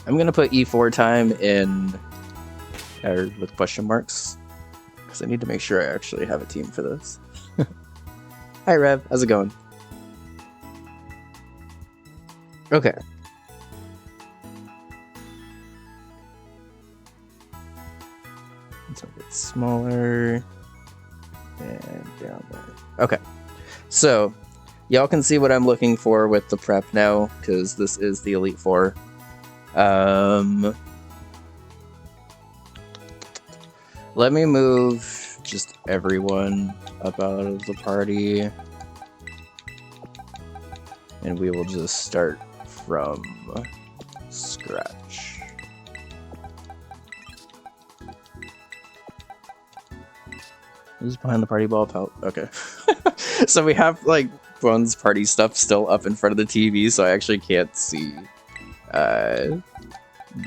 I'm gonna put E4 time in, or with question marks, because I need to make sure I actually have a team for this. Hi Rev, how's it going? Okay. Let's make it smaller. And down there. Okay. So, y'all can see what I'm looking for with the prep now, because this is the Elite Four. Let me move just everyone up out of the party. And we will just start from scratch. Who's behind the party ball? Okay. So we have like Bone's party stuff still up in front of the TV, so I actually can't see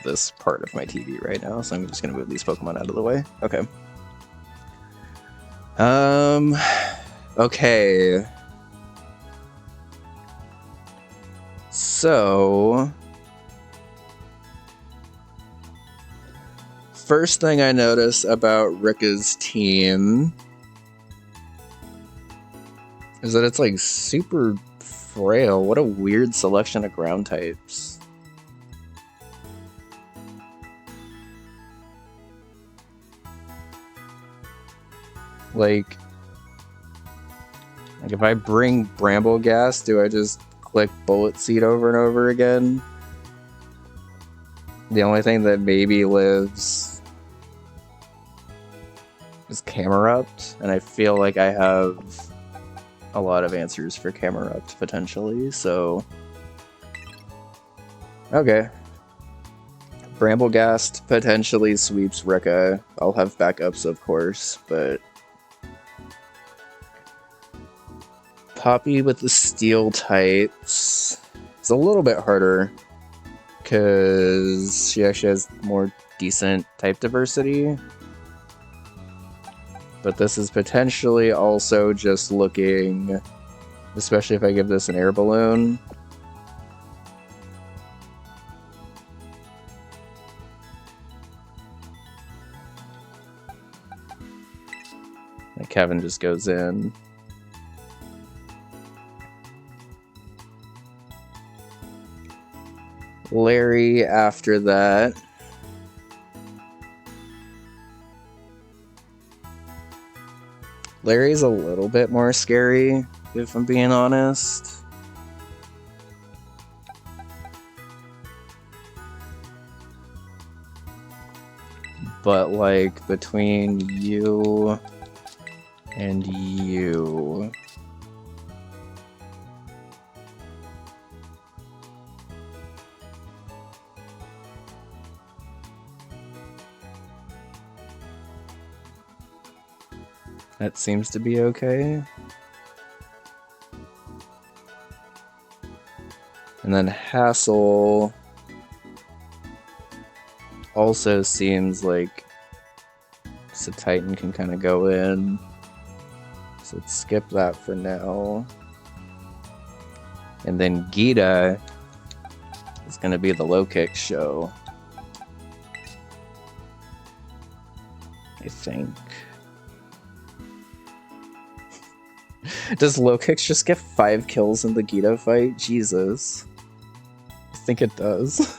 this part of my TV right now, so I'm just gonna move these Pokemon out of the way. Okay. Okay. So first thing I notice about Rika's team is that it's like super frail. What a weird selection of ground types. Like if I bring Brambleghast, do I just click Bullet Seed over and over again? The only thing that maybe lives is Camerupt, and I feel like I have a lot of answers for Camerupt potentially, so okay. Brambleghast potentially sweeps Rika. I'll have backups, of course, but Poppy with the steel types is a little bit harder because she actually has more decent type diversity. But this is potentially also just looking, especially if I give this an air balloon. And Kevin just goes in. Larry after that. Larry's a little bit more scary, if I'm being honest. But like between you and you, that seems to be okay. And then Hassel also seems like Titan can kind of go in. So let's skip that for now. And then Gita is going to be the low kick show, I think. Does low kicks just get 5 kills in the Gita fight? Jesus. I think it does.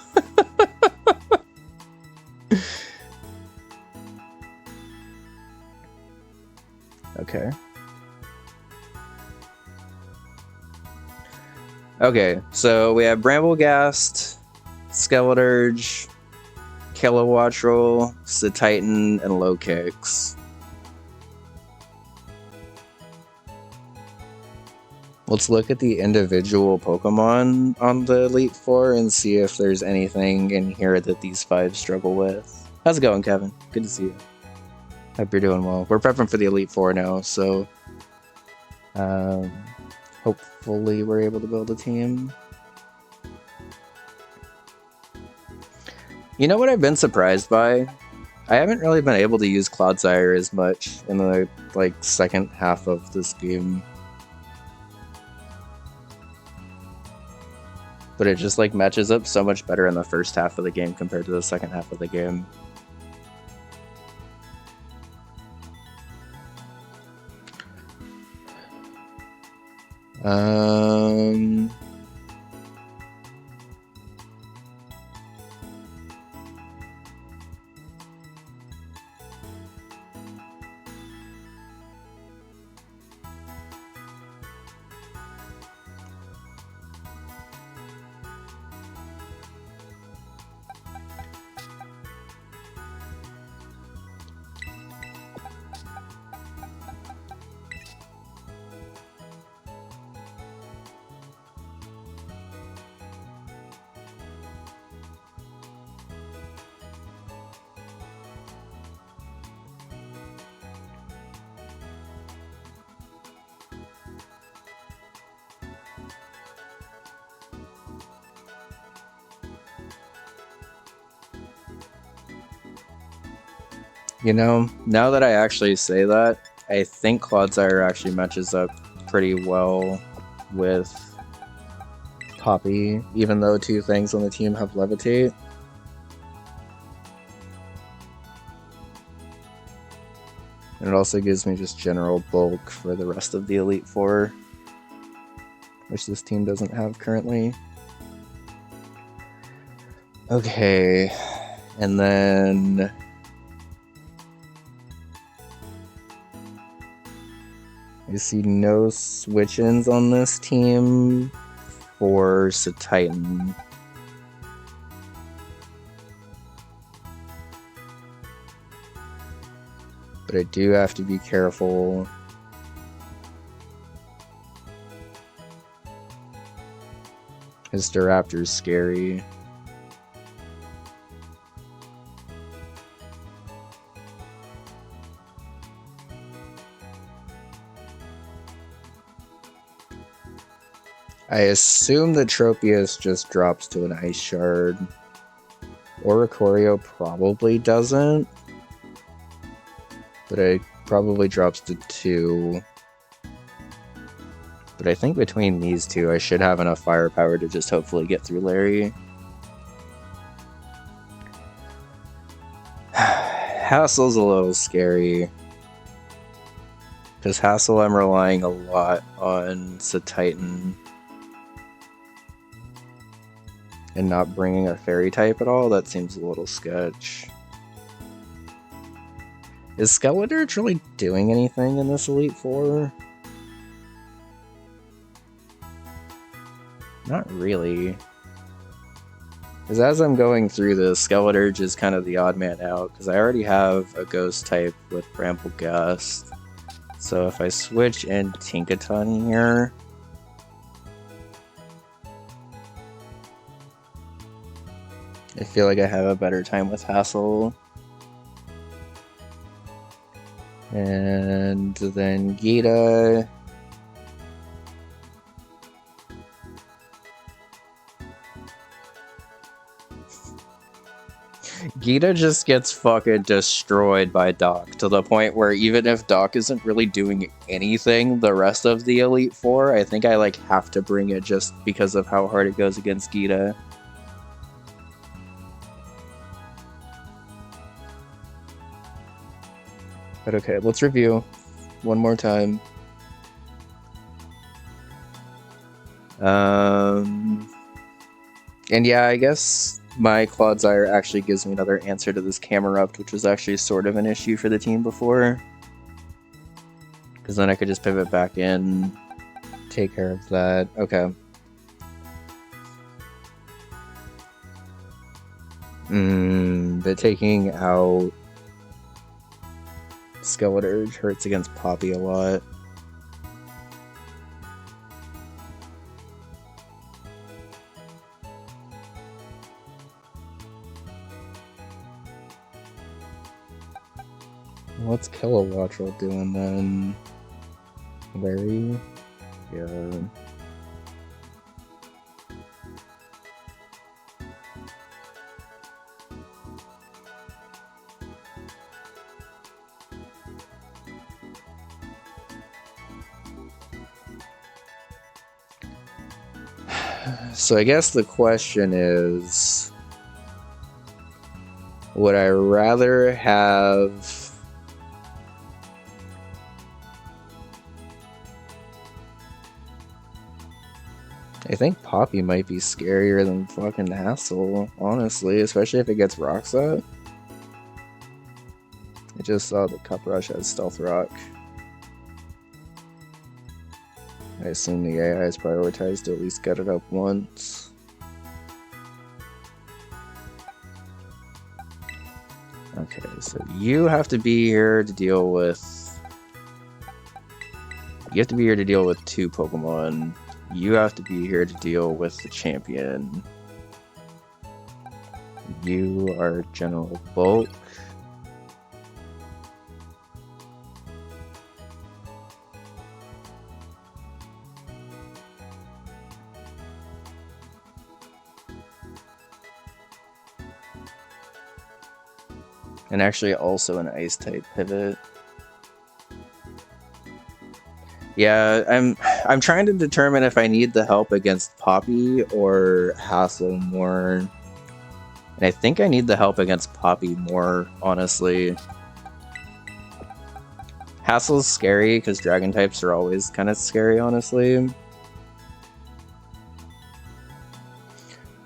Okay. Okay, so we have Brambleghast, Skeleturge, Kilowattrel, Titan, and low kicks. Let's look at the individual Pokemon on the Elite Four and see if there's anything in here that these 5 struggle with. How's it going, Kevin? Good to see you. Hope you're doing well. We're prepping for the Elite Four now, so hopefully we're able to build a team. You know what I've been surprised by? I haven't really been able to use Cloudsire as much in the second half of this game. but it just like matches up so much better in the first half of the game compared to the second half of the game. You know, now that I actually say that, I think Clodsire actually matches up pretty well with Poppy, even though two things on the team have Levitate. And it also gives me just general bulk for the rest of the Elite Four, which this team doesn't have currently. Okay, and then I see no switch-ins on this team for Titan. But I do have to be careful. Staraptor's scary. I assume the Tropius just drops to an Ice Shard. Oricorio probably doesn't. But it probably drops to 2. But I think between these two, I should have enough firepower to just hopefully get through Larry. Hassle's a little scary. Because Hassle, I'm relying a lot on Titan. And not bringing a fairy type at all, that seems a little sketch. Is Skeletor really doing anything in this Elite Four? Not really. Because as I'm going through this, Skeletor is kind of the odd man out, because I already have a ghost type with Bramble Gust. So if I switch in Tinkaton here, I feel like I have a better time with Hassle. And then Gita. Gita just gets fucking destroyed by Doc, to the point where even if Doc isn't really doing anything the rest of the Elite Four, I think I like have to bring it just because of how hard it goes against Gita. But okay, let's review one more time. And yeah, I guess my Clodsire actually gives me another answer to this Camerupt, which was actually sort of an issue for the team before. Because then I could just pivot back in, take care of that. Okay. But taking out Skeletor hurts against Poppy a lot. What's Kilowattrel doing then? Larry? Yeah. So I guess the question is, would I rather have I think Poppy might be scarier than fucking Hassel, honestly, especially if it gets rock set. I just saw the Cup Rush has Stealth Rock. I assume the AI is prioritized to at least get it up once. Okay, so you have to be here to deal with... You have to be here to deal with 2 Pokemon. You have to be here to deal with the champion. You are General Bulk. And actually also an Ice-type pivot. Yeah, I'm trying to determine if I need the help against Poppy or Hassel more. And I think I need the help against Poppy more, honestly. Hassel's scary because dragon types are always kind of scary, honestly.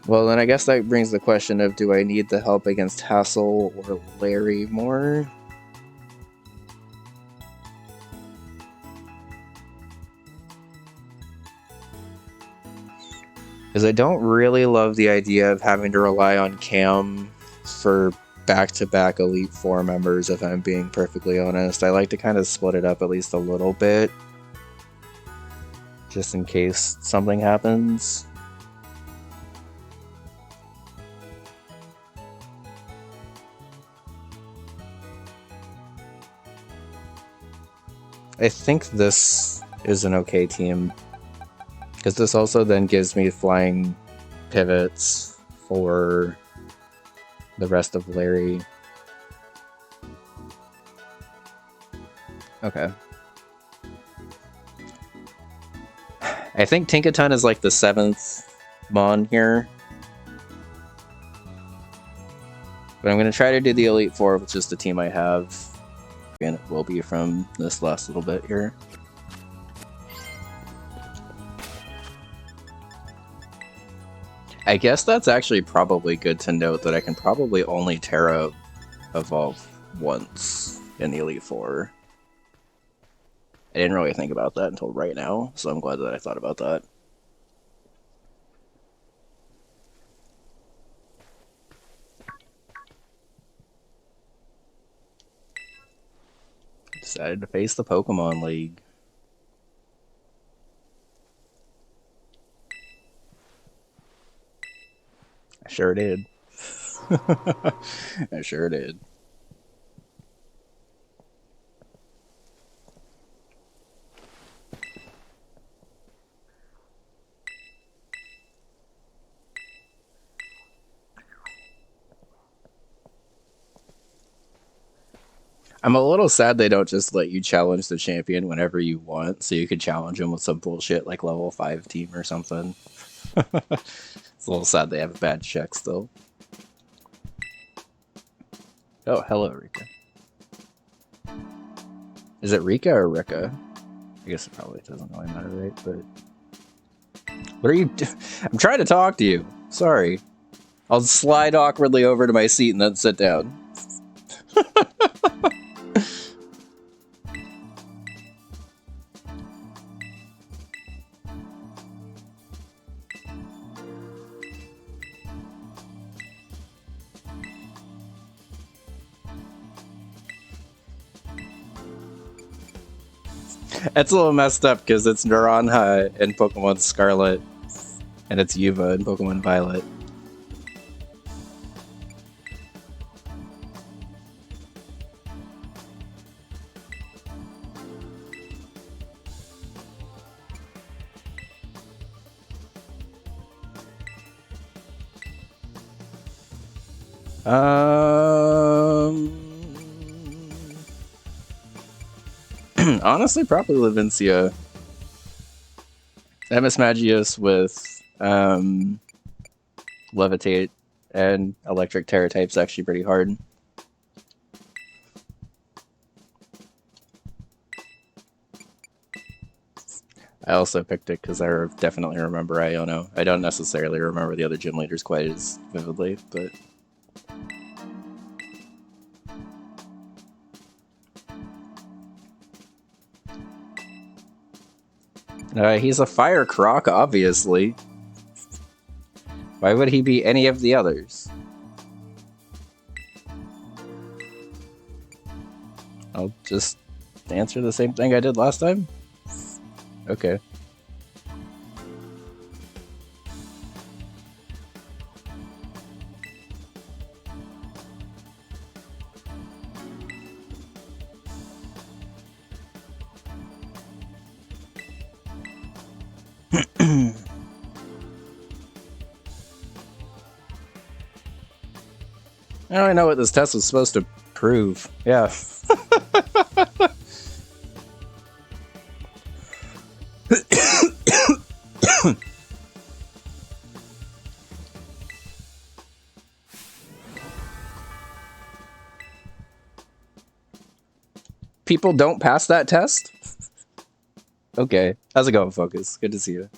Well, then I guess that brings the question of, do I need the help against Hassel or Larry more? Because I don't really love the idea of having to rely on Cam for back-to-back Elite Four members, if I'm being perfectly honest. I like to kind of split it up at least a little bit, just in case something happens. I think this is an okay team, because this also then gives me flying pivots for the rest of Larry. Okay. I think Tinkaton is like the 7th Mon here. But I'm going to try to do the Elite Four with just the team I have. And it will be from this last little bit here. I guess that's actually probably good to note that I can probably only Terra evolve once in the Elite Four. I didn't really think about that until right now, so I'm glad that I thought about that. Decided to face the Pokemon League. I sure did. I sure did. I'm a little sad they don't just let you challenge the champion whenever you want, so you could challenge him with some bullshit like level 5 team or something. It's a little sad they have a bad check still. Oh, hello, Rika. Is it Rika or Rika? I guess it probably doesn't really matter, right? But what are you I'm trying to talk to you. Sorry. I'll slide awkwardly over to my seat and then sit down. It's a little messed up because it's Naranha in Pokemon Scarlet, and it's Yuva in Pokemon Violet. Honestly, probably Levincia. MS Magius with Levitate and electric terror type's actually pretty hard. I also picked it because I definitely remember Iono. I don't necessarily remember the other gym leaders quite as vividly, but... He's a fire croc, obviously. Why would he be any of the others? I'll just answer the same thing I did last time. Okay. I don't know what this test was supposed to prove. Yeah. People don't pass that test? Okay. How's it going, Focus? Good to see you.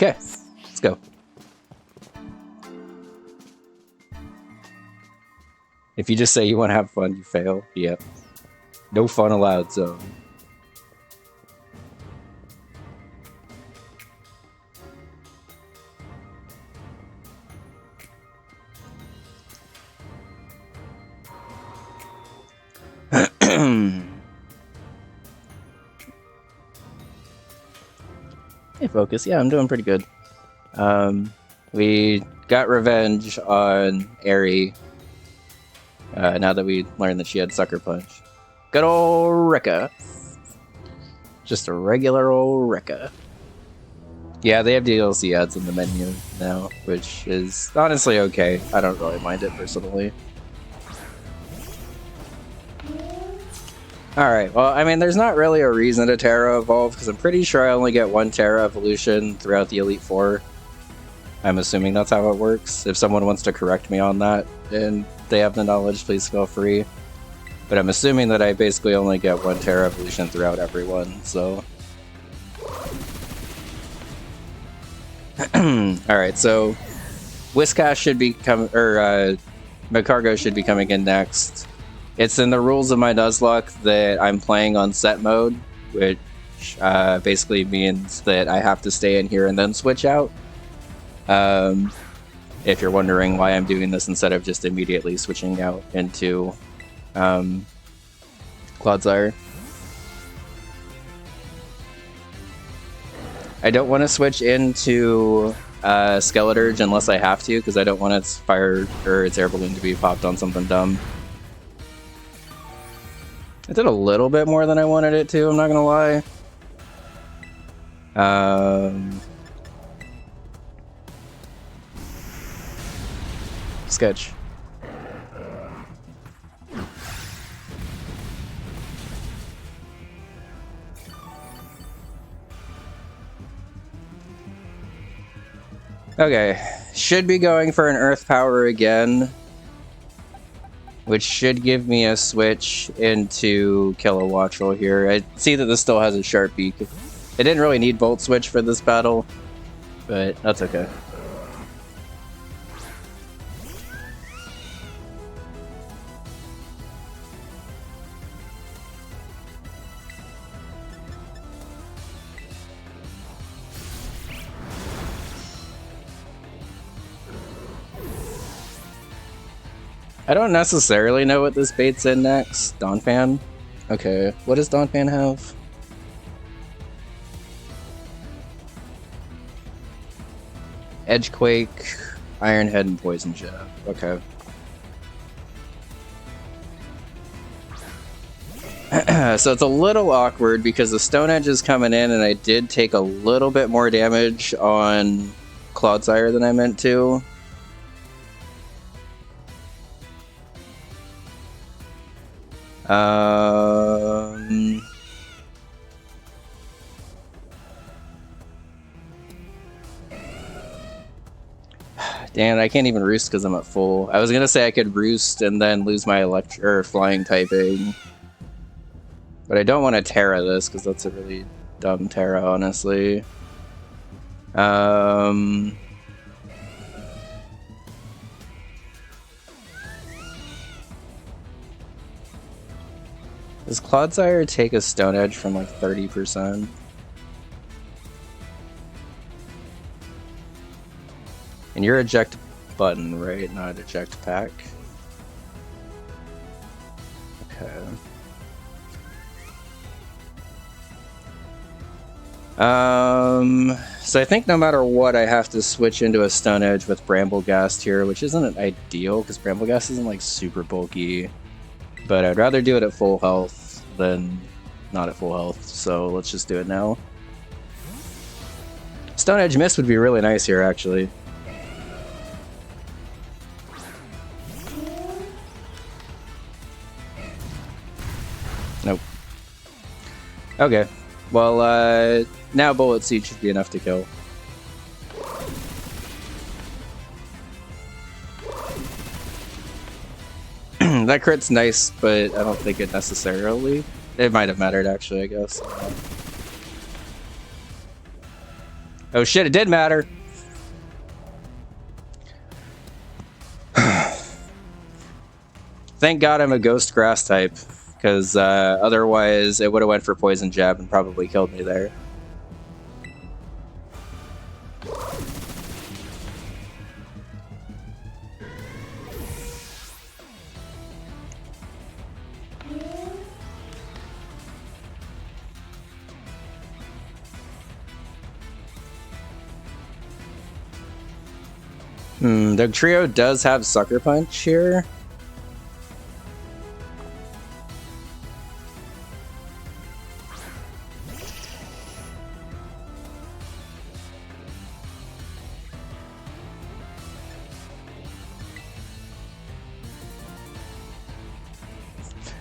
Okay, let's go. If you just say you want to have fun, you fail. Yep. No fun allowed zone. Hey, Focus. Yeah, I'm doing pretty good. We got revenge on Aerie. Now that we learned that she had Sucker Punch. Good ol' Rekka. Just a regular old Rekka. Yeah, they have DLC ads in the menu now, which is honestly okay. I don't really mind it personally. Alright, well, I mean, there's not really a reason to Terra Evolve, because I'm pretty sure I only get one Terra Evolution throughout the Elite Four. I'm assuming that's how it works. If someone wants to correct me on that, and they have the knowledge, please feel free. But I'm assuming that I basically only get one Terra Evolution throughout everyone, so... Alright, so... Whiscash should be coming, or, Magcargo should be coming in next. It's in the rules of my Nuzlocke that I'm playing on set mode, which basically means that I have to stay in here and then switch out. If you're wondering why I'm doing this instead of just immediately switching out into Clodsire. I don't want to switch into Skeleturge unless I have to, because I don't want its fire or its air balloon to be popped on something dumb. It did a little bit more than I wanted it to, I'm not gonna lie. Sketch. Okay, should be going for an Earth Power again, which should give me a switch into Kilowattrel here. I see that this still has a Sharp Beak. It didn't really need Volt Switch for this battle, but that's okay. I don't necessarily know what this bait's in next. Donphan? Okay, what does Donphan have? Edgequake, Ironhead, and Poison Jab. Okay. So it's a little awkward because the Stone Edge is coming in, and I did take a little bit more damage on Clodsire than I meant to. Damn, I can't even roost because I'm at full. I was gonna say I could roost and then lose my flying typing, but I don't want to Terra this because that's a really dumb Terra, honestly. Does Clodsire take a Stone Edge from like 30%? And you're eject button, right? Not eject pack. Okay. So I think no matter what, I have to switch into a Stone Edge with Bramblegast here, which isn't ideal because Bramblegast isn't like super bulky. But I'd rather do it at full health than not at full health, so let's just do it now. Stone Edge Mist would be really nice here, actually. Nope. Okay. Well, now Bullet Seed should be enough to kill. That crit's nice, but I don't think it necessarily... It might have mattered, actually, I guess. Oh shit, it did matter! Thank God I'm a Ghost Grass type, because otherwise it would have went for Poison Jab and probably killed me there. The trio does have Sucker Punch here.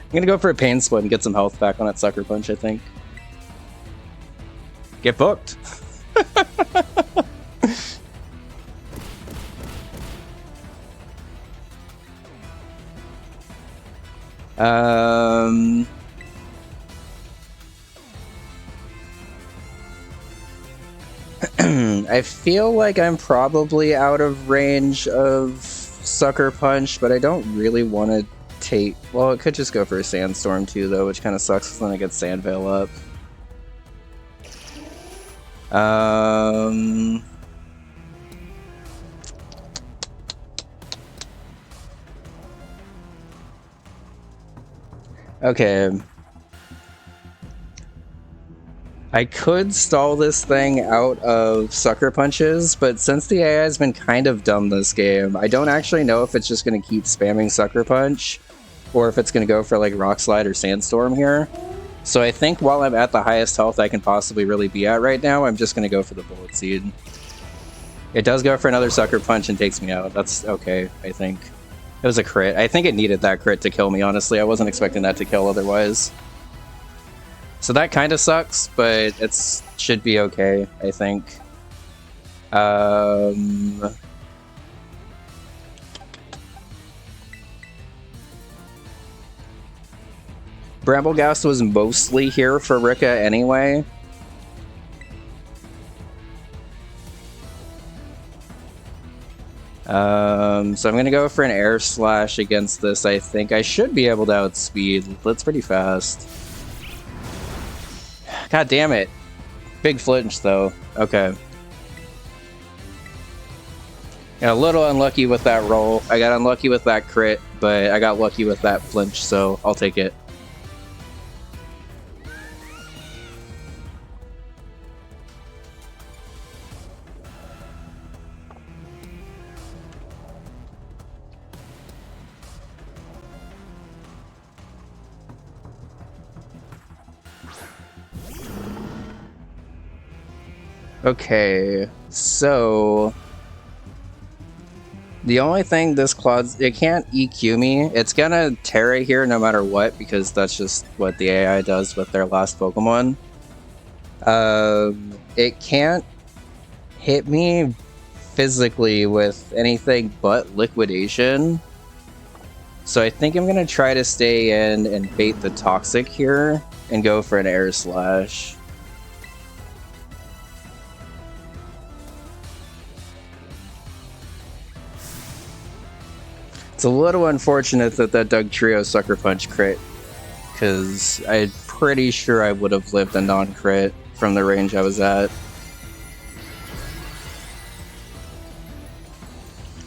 I'm gonna go for a Pain Split and get some health back on that Sucker Punch, I think. Get booked! I feel like I'm probably out of range of Sucker Punch, but I don't really want to take... Well, it could just go for a Sandstorm too, though, which kind of sucks because then I get Sand Veil up. Okay. I could stall this thing out of Sucker Punches, but since the AI has been kind of dumb this game, I don't actually know if it's just going to keep spamming Sucker Punch, or if it's going to go for like Rock Slide or Sandstorm here. So I think while I'm at the highest health I can possibly really be at right now, I'm just going to go for the Bullet Seed. It does go for another Sucker Punch and takes me out. That's okay, I think. It was a crit. I think it needed that crit to kill me, honestly. I wasn't expecting that to kill otherwise. So that kind of sucks, but it should be okay, I think. Bramblegast was mostly here for Rika anyway. So I'm gonna go for an Air Slash against this, I think. I should be able to outspeed. That's pretty fast. God damn it. Big flinch, though. Okay. Got a little unlucky with that roll. I got unlucky with that crit, but I got lucky with that flinch, so I'll take it. Okay, so the only thing this Claude's, it can't EQ me. It's gonna Terra here no matter what, because that's just what the AI does with their last Pokemon. It can't hit me physically with anything but liquidation. So I think I'm gonna try to stay in and bait the Toxic here and go for an Air Slash. It's a little unfortunate that that Doug Trio Sucker Punch crit, because I'm pretty sure I would have lived a non-crit from the range I was at.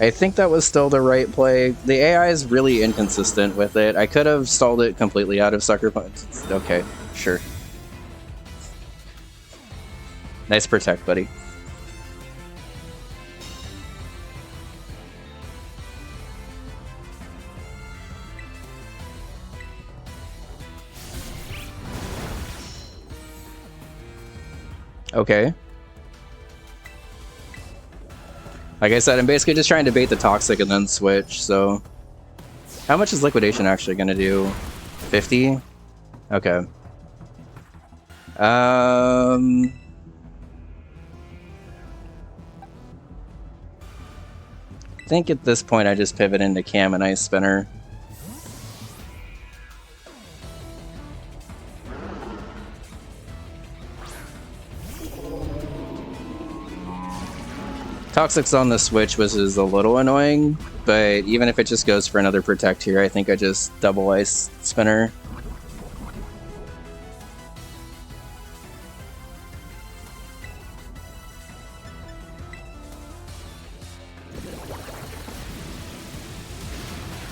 I think that was still the right play. The AI is really inconsistent with it. I could have stalled it completely out of Sucker Punch. Okay, sure. Nice protect, buddy. Okay. Like I said, I'm basically just trying to bait the Toxic and then switch, so... How much is Liquidation actually gonna do? 50? Okay. I think at this point I just pivot into Cam and Ice Spinner. Toxic's on the switch, which is a little annoying, but even if it just goes for another Protect here, I think I just double Ice Spinner.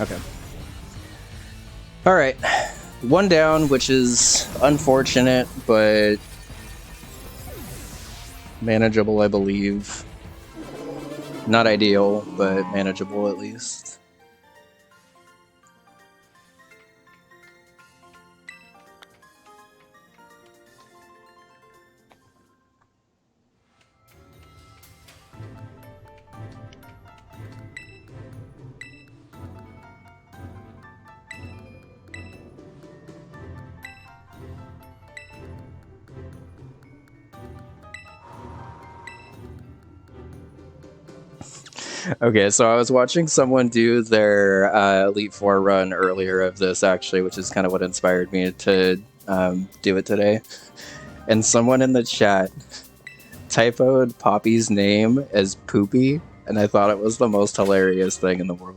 Okay. Alright. One down, which is unfortunate, but manageable, I believe. Not ideal, but manageable at least. Okay, so I was watching someone do their Elite Four run earlier of this, actually, which is kind of what inspired me to do it today. And someone in the chat typoed Poppy's name as Poopy, and I thought it was the most hilarious thing in the world.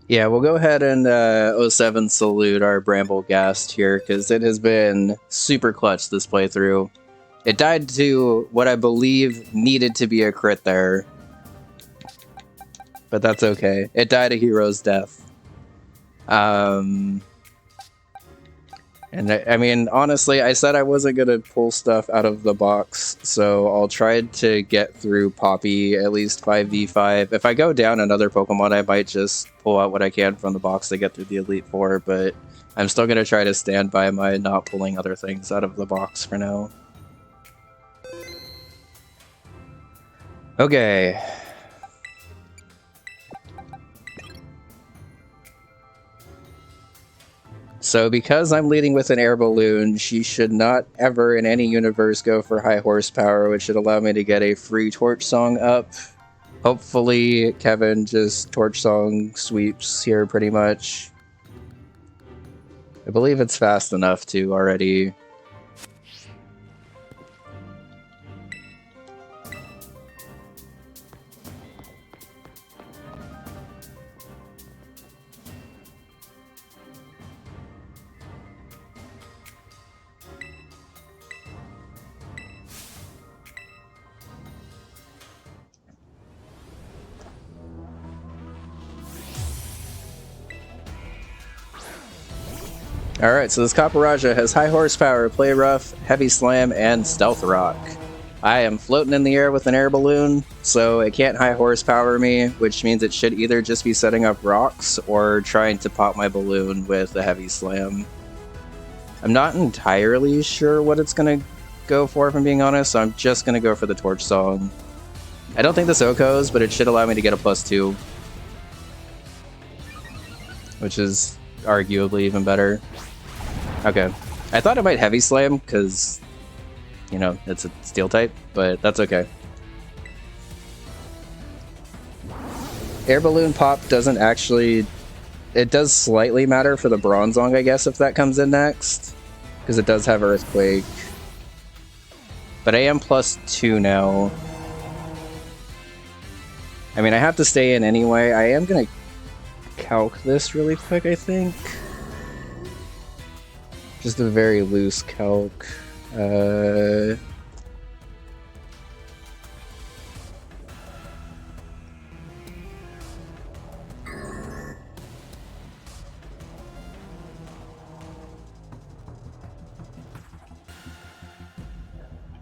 Yeah, we'll go ahead and 07 salute our Bramble Ghast here, because it has been super clutch this playthrough. It died to what I believe needed to be a crit there, but that's okay. It died a hero's death. And I mean, honestly, I said I wasn't going to pull stuff out of the box, so I'll try to get through Poppy at least 5v5. If I go down another Pokemon, I might just pull out what I can from the box to get through the Elite Four, but I'm still going to try to stand by my not pulling other things out of the box for now. Okay. So because I'm leading with an air balloon, she should not ever in any universe go for high horsepower, which should allow me to get a free Torch Song up. Hopefully Kevin just Torch Song sweeps here pretty much. I believe it's fast enough to already. Alright, so this Caporaja has high horsepower, play rough, heavy slam, and stealth rock. I am floating in the air with an air balloon, so it can't high horsepower me, which means it should either just be setting up rocks or trying to pop my balloon with a heavy slam. I'm not entirely sure what it's going to go for, if I'm being honest, so I'm just going to go for the Torch Song. I don't think this Oko's, but it should allow me to get a +2. Which is arguably even better. Okay. I thought it might heavy slam, because, you know, it's a steel type, but that's okay. Air balloon pop doesn't actually... It does slightly matter for the Bronzong, I guess, if that comes in next. Because it does have Earthquake. But I am +2 now. I mean, I have to stay in anyway. I am going to calc this really quick, I think. Just a very loose calc.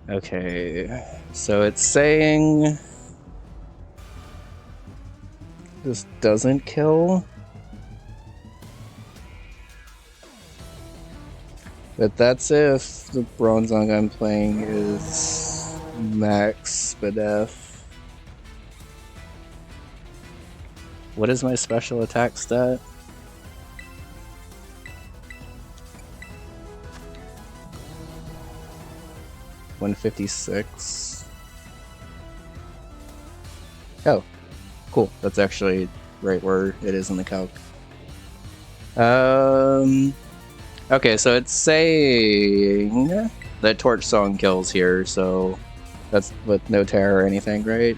Okay, so it's saying this doesn't kill, but that's if the Bronzong I'm playing is max Spadef. What is my special attack stat? $156. Oh, cool. That's actually right where it is in the calc. Okay, so it's saying that Torch Song kills here, so that's with no terror or anything, right?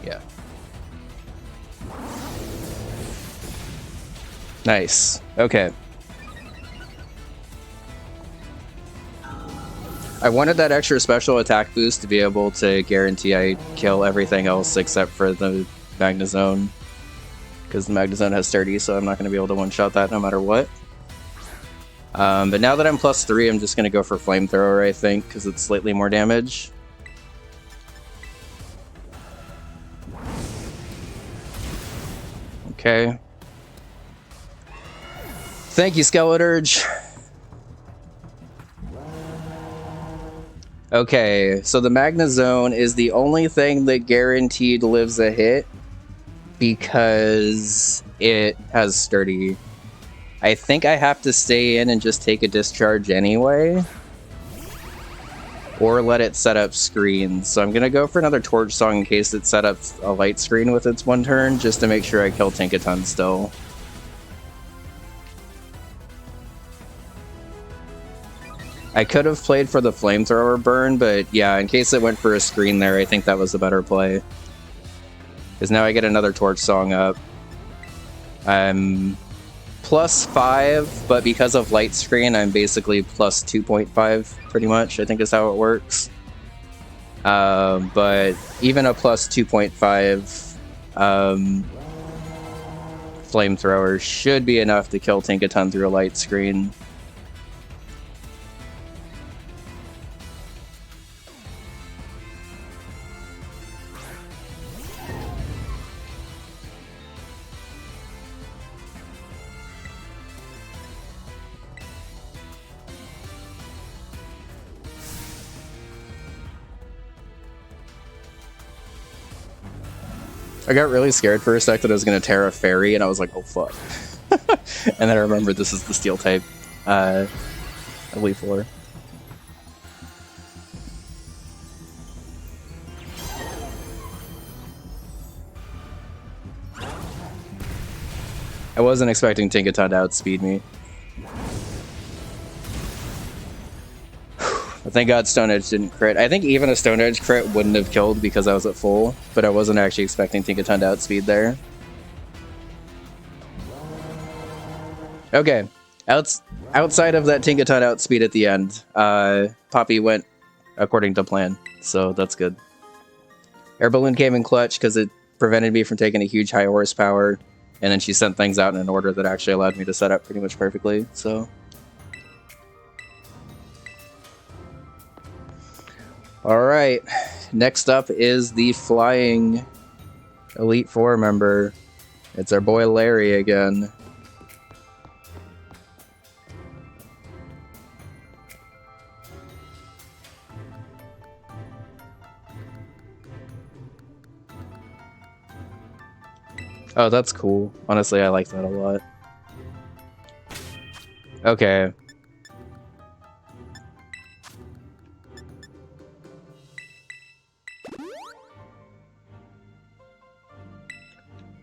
Yeah. Nice. Okay. I wanted that extra special attack boost to be able to guarantee I kill everything else except for the Magnezone. Because the Magnezone has 30, so I'm not going to be able to one-shot that no matter what. But now that I'm +3, I'm just going to go for Flamethrower, I think, because it's slightly more damage. Okay. Thank you, Skeleturge. Okay, so the Magnezone is the only thing that guaranteed lives a hit because it has Sturdy. I think I have to stay in and just take a discharge anyway, or let it set up screens. So I'm going to go for another Torch Song in case it set up a light screen with its one turn, just to make sure I kill Tinkaton still. I could have played for the Flamethrower burn, but yeah, in case it went for a screen there, I think that was a better play. Because now I get another Torch Song up. I'm +5, but because of light screen, I'm basically +2.5, pretty much, I think is how it works. But even a +2.5 Flamethrower should be enough to kill Tinkaton through a light screen. I got really scared for a sec that I was going to Terra Fairy, and I was like, oh fuck. And then I remembered this is the Steel type Elite Four. I wasn't expecting Tinkaton to outspeed me. Thank God Stone Edge didn't crit. I think even a Stone Edge crit wouldn't have killed because I was at full, but I wasn't actually expecting Tinkaton to outspeed there. Okay, outside of that Tinkaton outspeed at the end, Poppy went according to plan, so that's good. Air Balloon came in clutch because it prevented me from taking a huge high horsepower. And then she sent things out in an order that actually allowed me to set up pretty much perfectly, so. Alright, next up is the flying Elite Four member. It's our boy Larry again. Oh, that's cool. Honestly, I like that a lot. Okay.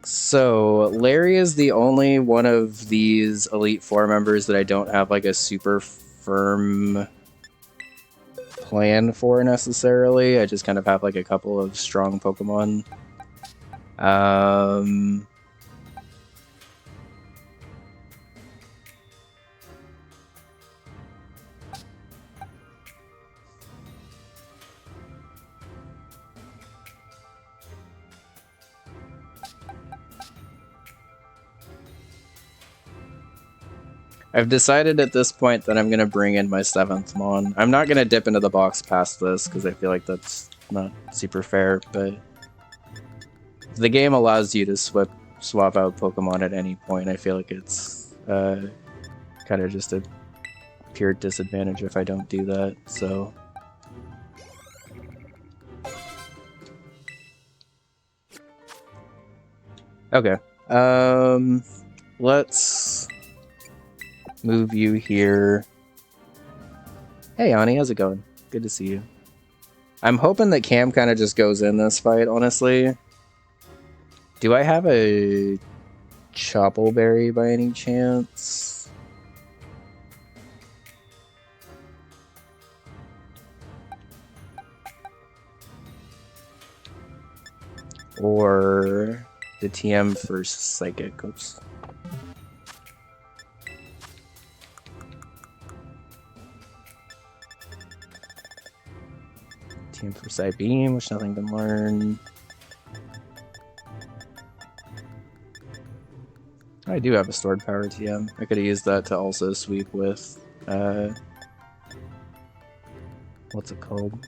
So, Larry is the only one of these Elite Four members that I don't have like a super firm plan for necessarily. I just kind of have like a couple of strong Pokemon. I've decided at this point that I'm going to bring in my 7th Mon. I'm not going to dip into the box past this because I feel like that's not super fair, but the game allows you to swap out Pokemon at any point. I feel like it's kind of just a pure disadvantage if I don't do that, so... Okay. Let's move you here. Hey, Ani, how's it going? Good to see you. I'm hoping that Cam kind of just goes in this fight, honestly. Do I have a Choppleberry by any chance? Or the TM for Psychic? Oops. TM for Psy Beam, which nothing can learn. I do have a stored power TM. I could have used that to also sweep with, what's it called?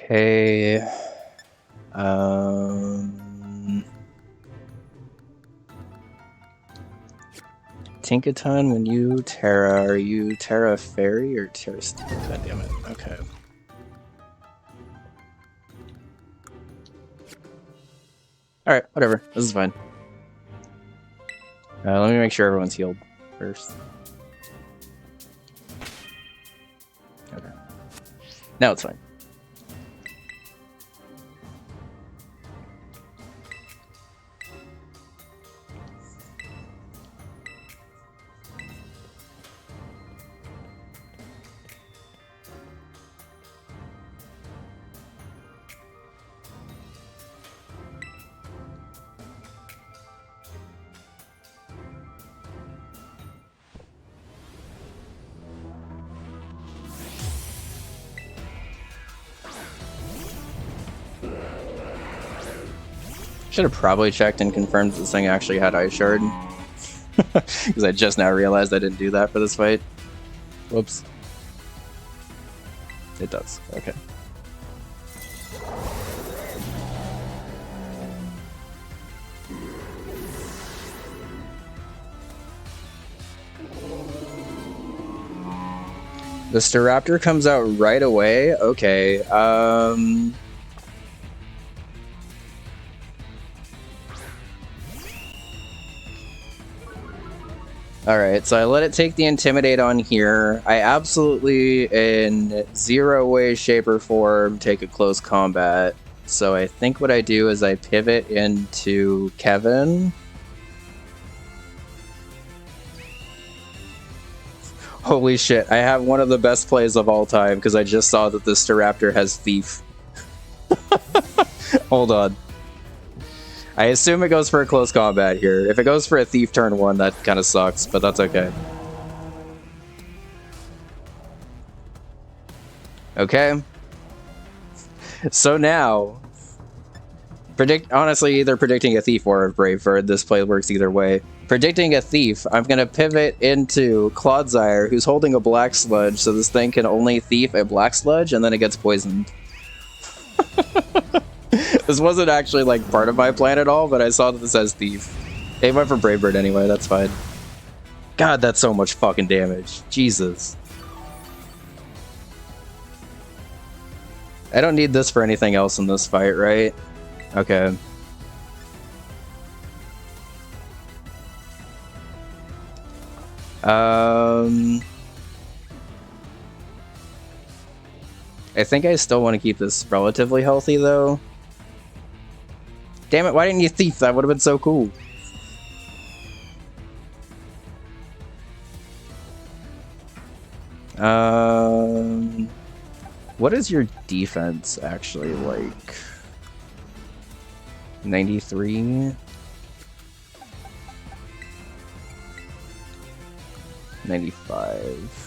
Okay. Tinkaton, when you Terra, are you Terra Fairy or Terra Steel? God damn it. Okay. Alright, whatever. This is fine. Let me make sure everyone's healed first. Okay. Now it's fine. Should have probably checked and confirmed that this thing actually had Ice Shard. Because I just now realized I didn't do that for this fight. Whoops. It does. Okay. The Staraptor comes out right away? Okay, Alright, so I let it take the Intimidate on here. I absolutely, in zero way, shape, or form, take a close combat. So I think what I do is I pivot into Kevin. Holy shit, I have one of the best plays of all time because I just saw that the Staraptor has Thief. Hold on. I assume it goes for a close combat here. If it goes for a Thief turn 1, that kind of sucks, but that's okay. Okay. So now, honestly, either predicting a Thief or a Brave Bird. This play works either way. Predicting a Thief, I'm going to pivot into Clodsire, who's holding a Black Sludge, so this thing can only Thief a Black Sludge, and then it gets poisoned. This wasn't actually, like, part of my plan at all, but I saw that this says Thief. It went for Brave Bird anyway, that's fine. God, that's so much fucking damage. Jesus. I don't need this for anything else in this fight, right? Okay. I think I still want to keep this relatively healthy, though. Damn it, why didn't you Thief? That would have been so cool. What is your defense actually like? 93? 95.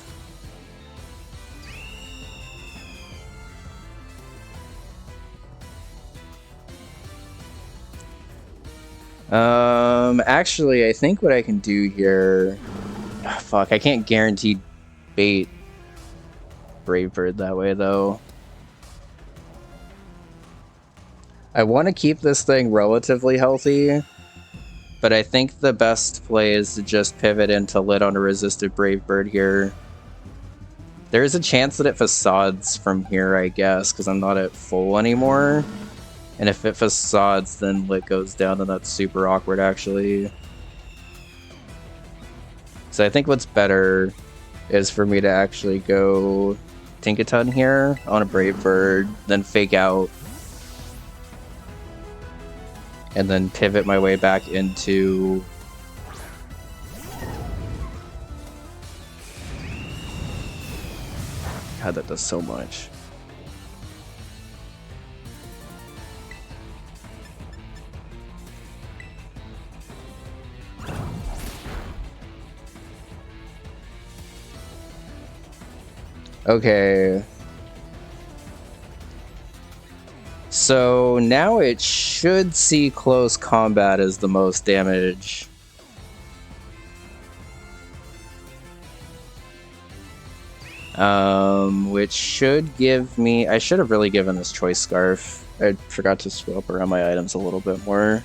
Actually, I think what I can do here... fuck, I can't guarantee bait Brave Bird that way, though. I want to keep this thing relatively healthy, but I think the best play is to just pivot into Lit on a resisted Brave Bird here. There's a chance that it facades from here, I guess, because I'm not at full anymore. And if it facades, then Lit goes down, and that's super awkward, actually. So I think what's better is for me to actually go Tinkaton here on a Brave Bird, then fake out, and then pivot my way back into... God, that does so much. Okay. So now it should see close combat as the most damage. Which should give me... I should have really given this Choice Scarf. I forgot to swap around my items a little bit more.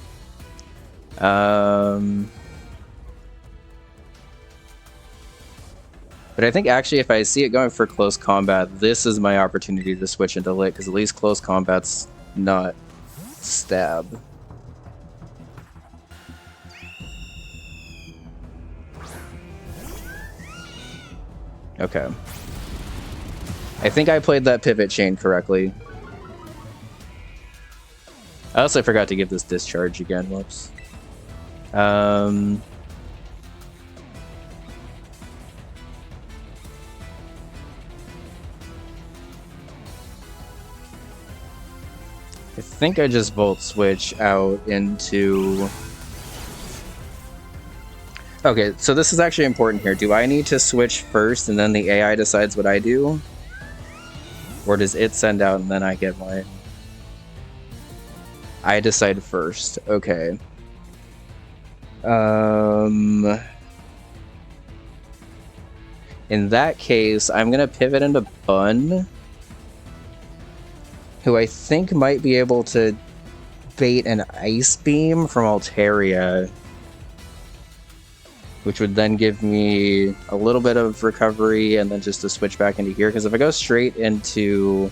But I think actually if I see it going for close combat, this is my opportunity to switch into Lit, because at least close combat's not stab. Okay. I think I played that pivot chain correctly. I also forgot to give this discharge again, whoops. I think I just Volt Switch out into... Okay, so this is actually important here. Do I need to switch first and then the AI decides what I do? Or does it send out and then I get mine? I decide first. Okay. In that case, I'm gonna pivot into Bun, who I think might be able to bait an Ice Beam from Altaria, which would then give me a little bit of recovery and then just to switch back into here, because if I go straight into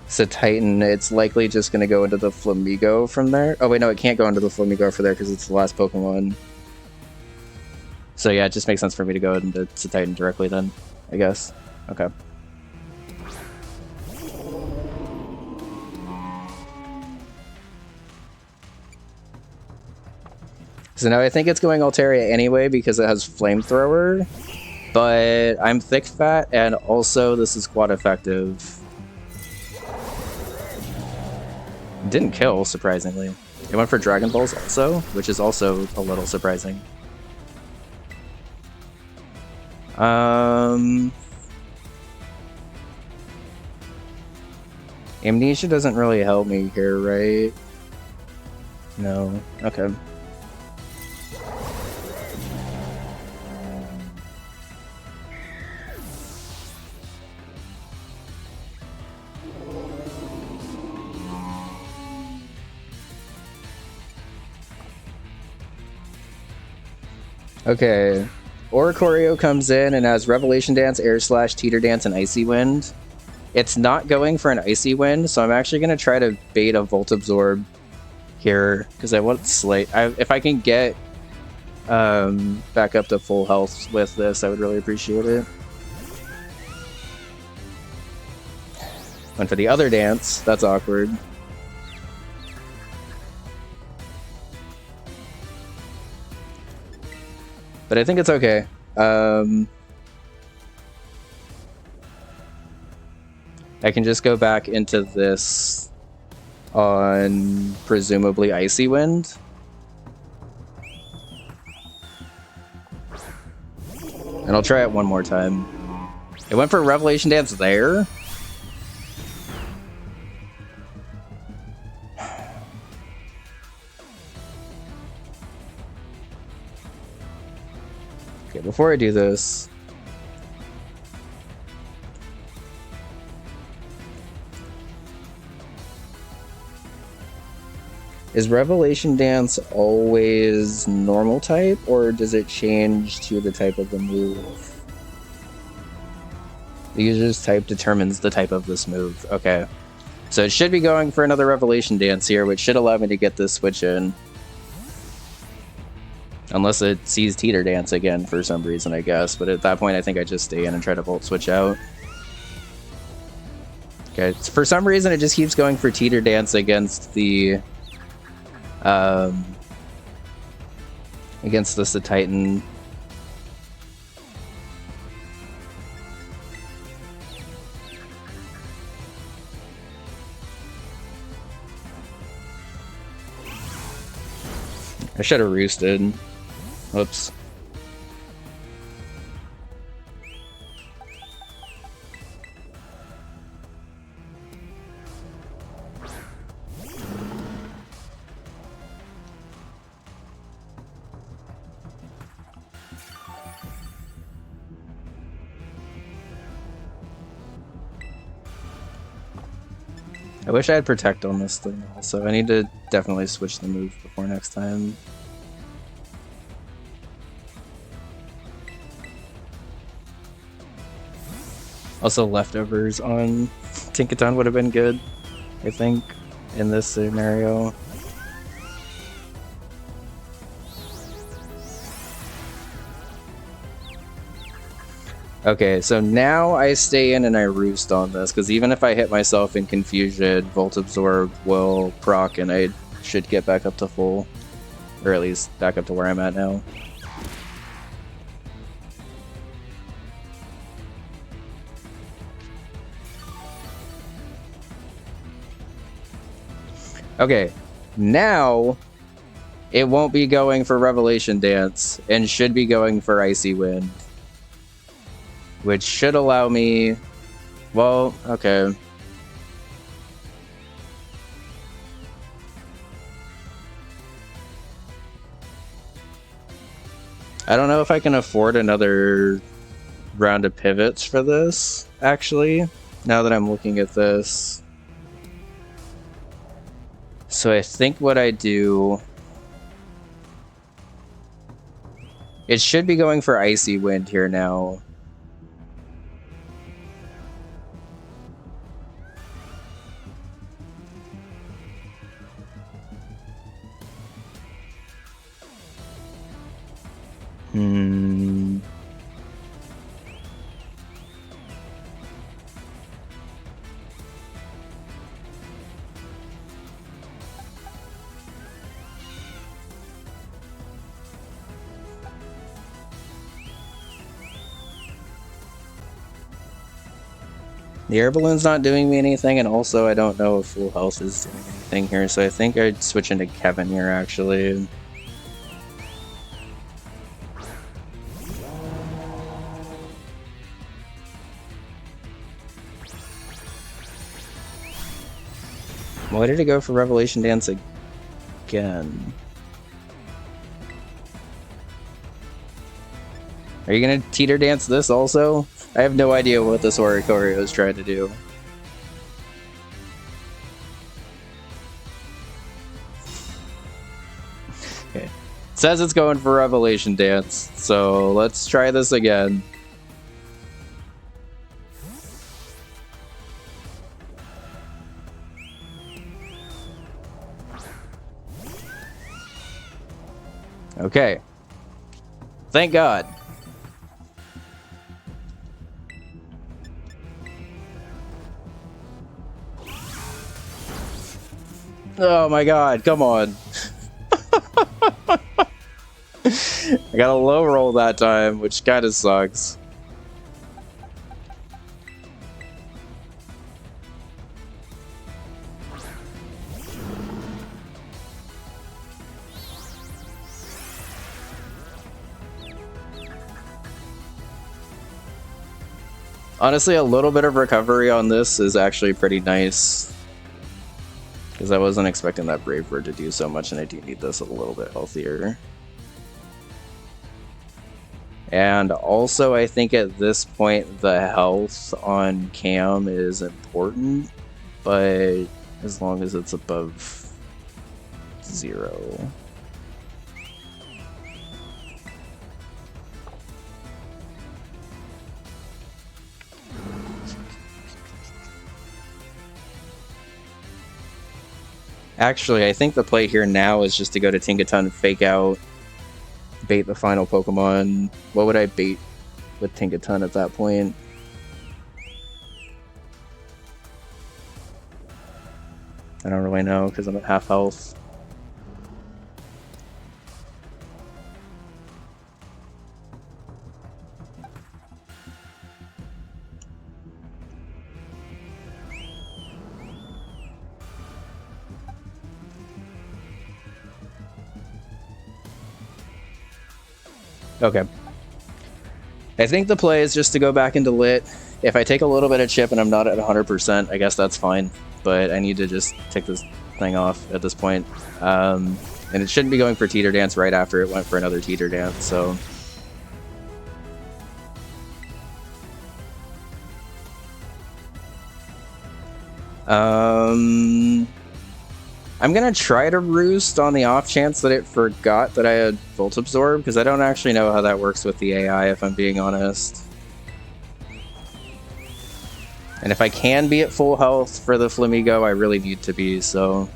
Titan, it's likely just going to go into the Flamigo from there. Oh wait, no, it can't go into the Flamigo for there because it's the last Pokemon. So yeah, it just makes sense for me to go into Titan directly then, I guess. Okay. So now I think it's going Altaria anyway because it has Flamethrower, but I'm Thick Fat and also this is quad effective. Didn't kill, surprisingly. It went for Dragon Balls also, which is also a little surprising. Amnesia doesn't really help me here, right? No. Okay. Okay. Oricorio comes in and has Revelation Dance, Air Slash, Teeter Dance, and Icy Wind. It's not going for an Icy Wind, so I'm actually going to try to bait a Volt Absorb here, because I want Slate. If I can get back up to full health with this, I would really appreciate it. Went for the other dance. That's awkward. But I think it's okay. I can just go back into this on presumably Icy Wind. And I'll try it one more time. It went for Revelation Dance there. Okay, before I do this, is Revelation Dance always normal type, or does it change to the type of the move? The user's type determines the type of this move. Okay. So it should be going for another Revelation Dance here, which should allow me to get this switch in. Unless it sees Teeter Dance again for some reason, I guess. But at that point, I think I just stay in and try to Volt Switch out. Okay, for some reason, it just keeps going for Teeter Dance against the... against this, the Titan. I should have roosted. Whoops. I wish I had Protect on this thing also. I need to definitely switch the move before next time. Also, Leftovers on Tinkaton would have been good, I think, in this scenario. Okay, so now I stay in and I roost on this, because even if I hit myself in Confusion, Volt Absorb will proc and I should get back up to full. Or at least back up to where I'm at now. Okay, now it won't be going for Revelation Dance and should be going for Icy Wind. Which should allow me... Well, okay. I don't know if I can afford another round of pivots for this, actually, now that I'm looking at this. So I think what I do... It should be going for Icy Wind here now. Hmm. The air balloon's not doing me anything, and also I don't know if full health is doing anything here, so I think I'd switch into Kevin here, actually. Why did it go for Revelation Dance again? Are you gonna teeter dance this also? I have no idea what this Oratorio is trying to do. Okay. It says it's going for Revelation Dance, so let's try this again. Okay. Thank God. Oh my God, come on. I got a low roll that time, which kind of sucks. Honestly, a little bit of recovery on this is actually pretty nice. Because I wasn't expecting that Brave Bird to do so much, and I do need this a little bit healthier. And also, I think at this point, the health on Cam is important, but as long as it's above 0. Actually, I think the play here now is just to go to Tinkaton, fake out, bait the final Pokemon. What would I bait with Tinkaton at that point? I don't really know because I'm at half health. Okay. I think the play is just to go back into Lit. If I take a little bit of chip and I'm not at 100%, I guess that's fine. But I need to just take this thing off at this point. And it shouldn't be going for Teeter Dance right after it went for another Teeter Dance, so... I'm gonna try to Roost on the off chance that it forgot that I had Volt Absorb, because I don't actually know how that works with the AI, if I'm being honest. And if I can be at full health for the Flamigo, I really need to be, so...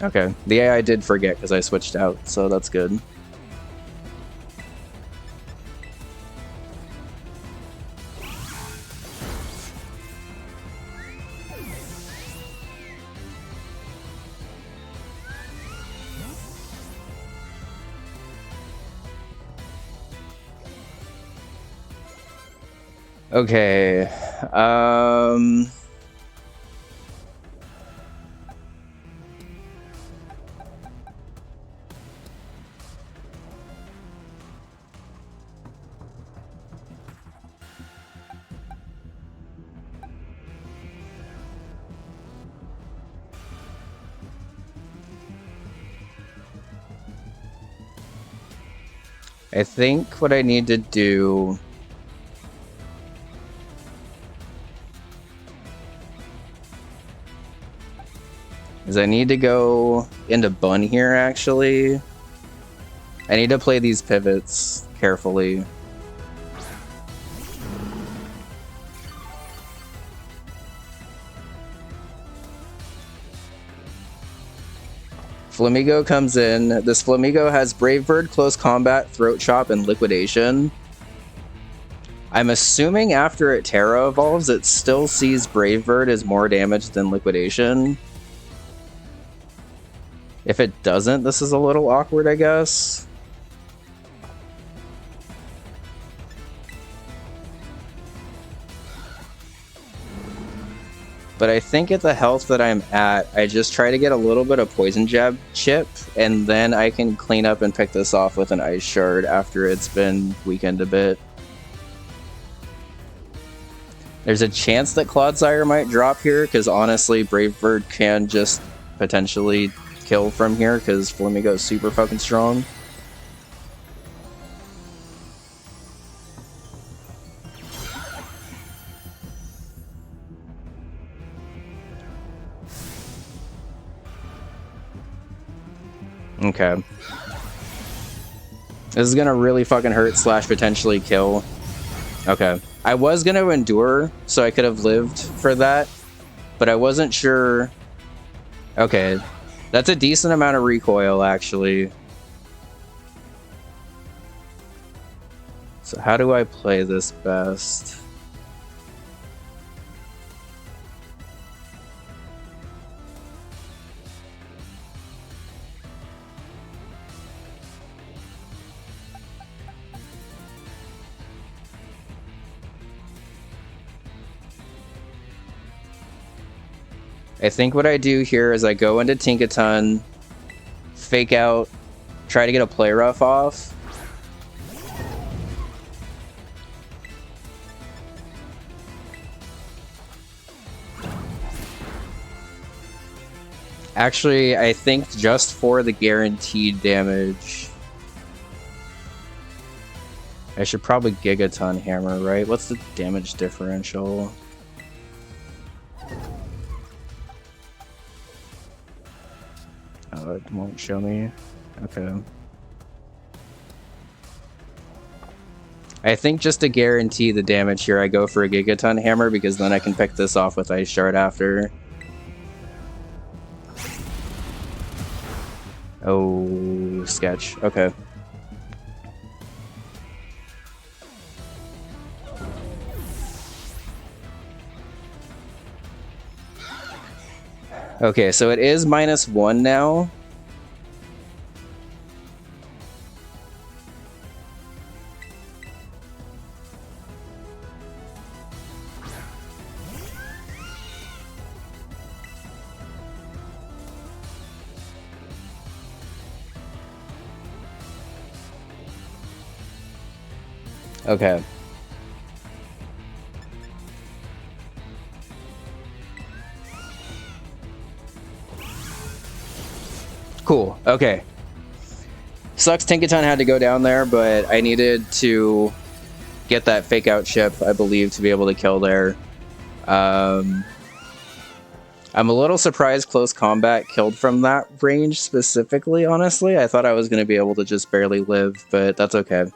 Okay, the AI did forget because I switched out, so that's good. Okay, I think what I need to do... is I need to go into Bun here, actually. I need to play these pivots carefully. Flamigo comes in. This Flamigo has Brave Bird, Close Combat, Throat Chop, and Liquidation. I'm assuming after it Terra evolves, it still sees Brave Bird as more damage than Liquidation. If it doesn't, this is a little awkward, I guess. But I think at the health that I'm at, I just try to get a little bit of Poison Jab chip, and then I can clean up and pick this off with an Ice Shard after it's been weakened a bit. There's a chance that Clodsire might drop here, because honestly, Brave Bird can just potentially kill from here, because Flamigo is super fucking strong. Okay. This is gonna really fucking hurt / potentially kill. Okay. I was gonna endure, so I could have lived for that, but I wasn't sure. Okay. That's a decent amount of recoil, actually. So how do I play this best? I think what I do here is I go into Tinkaton, fake out, try to get a play rough off. Actually, I think just for the guaranteed damage, I should probably Gigaton Hammer, right? What's the damage differential? Oh, it won't show me. Okay. I think just to guarantee the damage here, I go for a Gigaton Hammer, because then I can pick this off with Ice Shard after. Oh, sketch. Okay. Okay, so it is -1 now. Okay. Cool. Okay. Sucks Tinkaton had to go down there, but I needed to get that fake out chip, I believe, to be able to kill there. I'm a little surprised Close Combat killed from that range specifically, honestly. I thought I was going to be able to just barely live, but that's okay.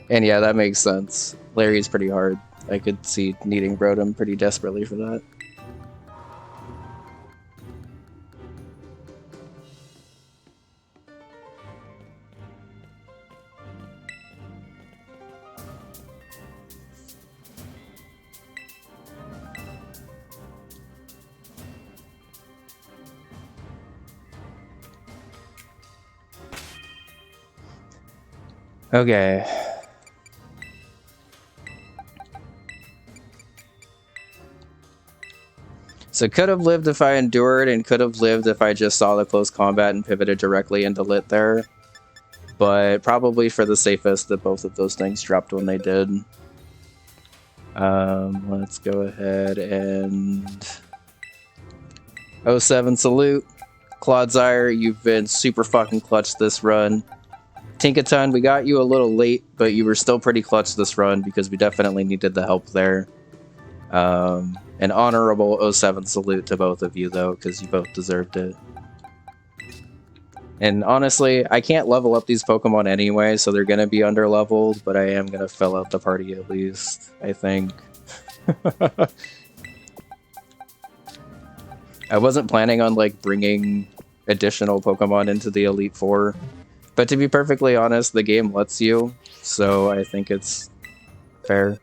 And yeah, that makes sense. Larry's pretty hard. I could see needing Rotom pretty desperately for that. Okay. So could have lived if I endured, and could have lived if I just saw the Close Combat and pivoted directly into Lit there. But probably for the safest that both of those things dropped when they did. Let's go ahead and... 07 salute. Clodsire, you've been super fucking clutch this run. Tinkaton, we got you a little late, but you were still pretty clutch this run because we definitely needed the help there. An honorable 07 salute to both of you, though, because you both deserved it. And honestly, I can't level up these Pokemon anyway, so they're going to be underleveled, but I am going to fill out the party at least, I think. I wasn't planning on, like, bringing additional Pokemon into the Elite Four, but to be perfectly honest, the game lets you, so I think it's fair.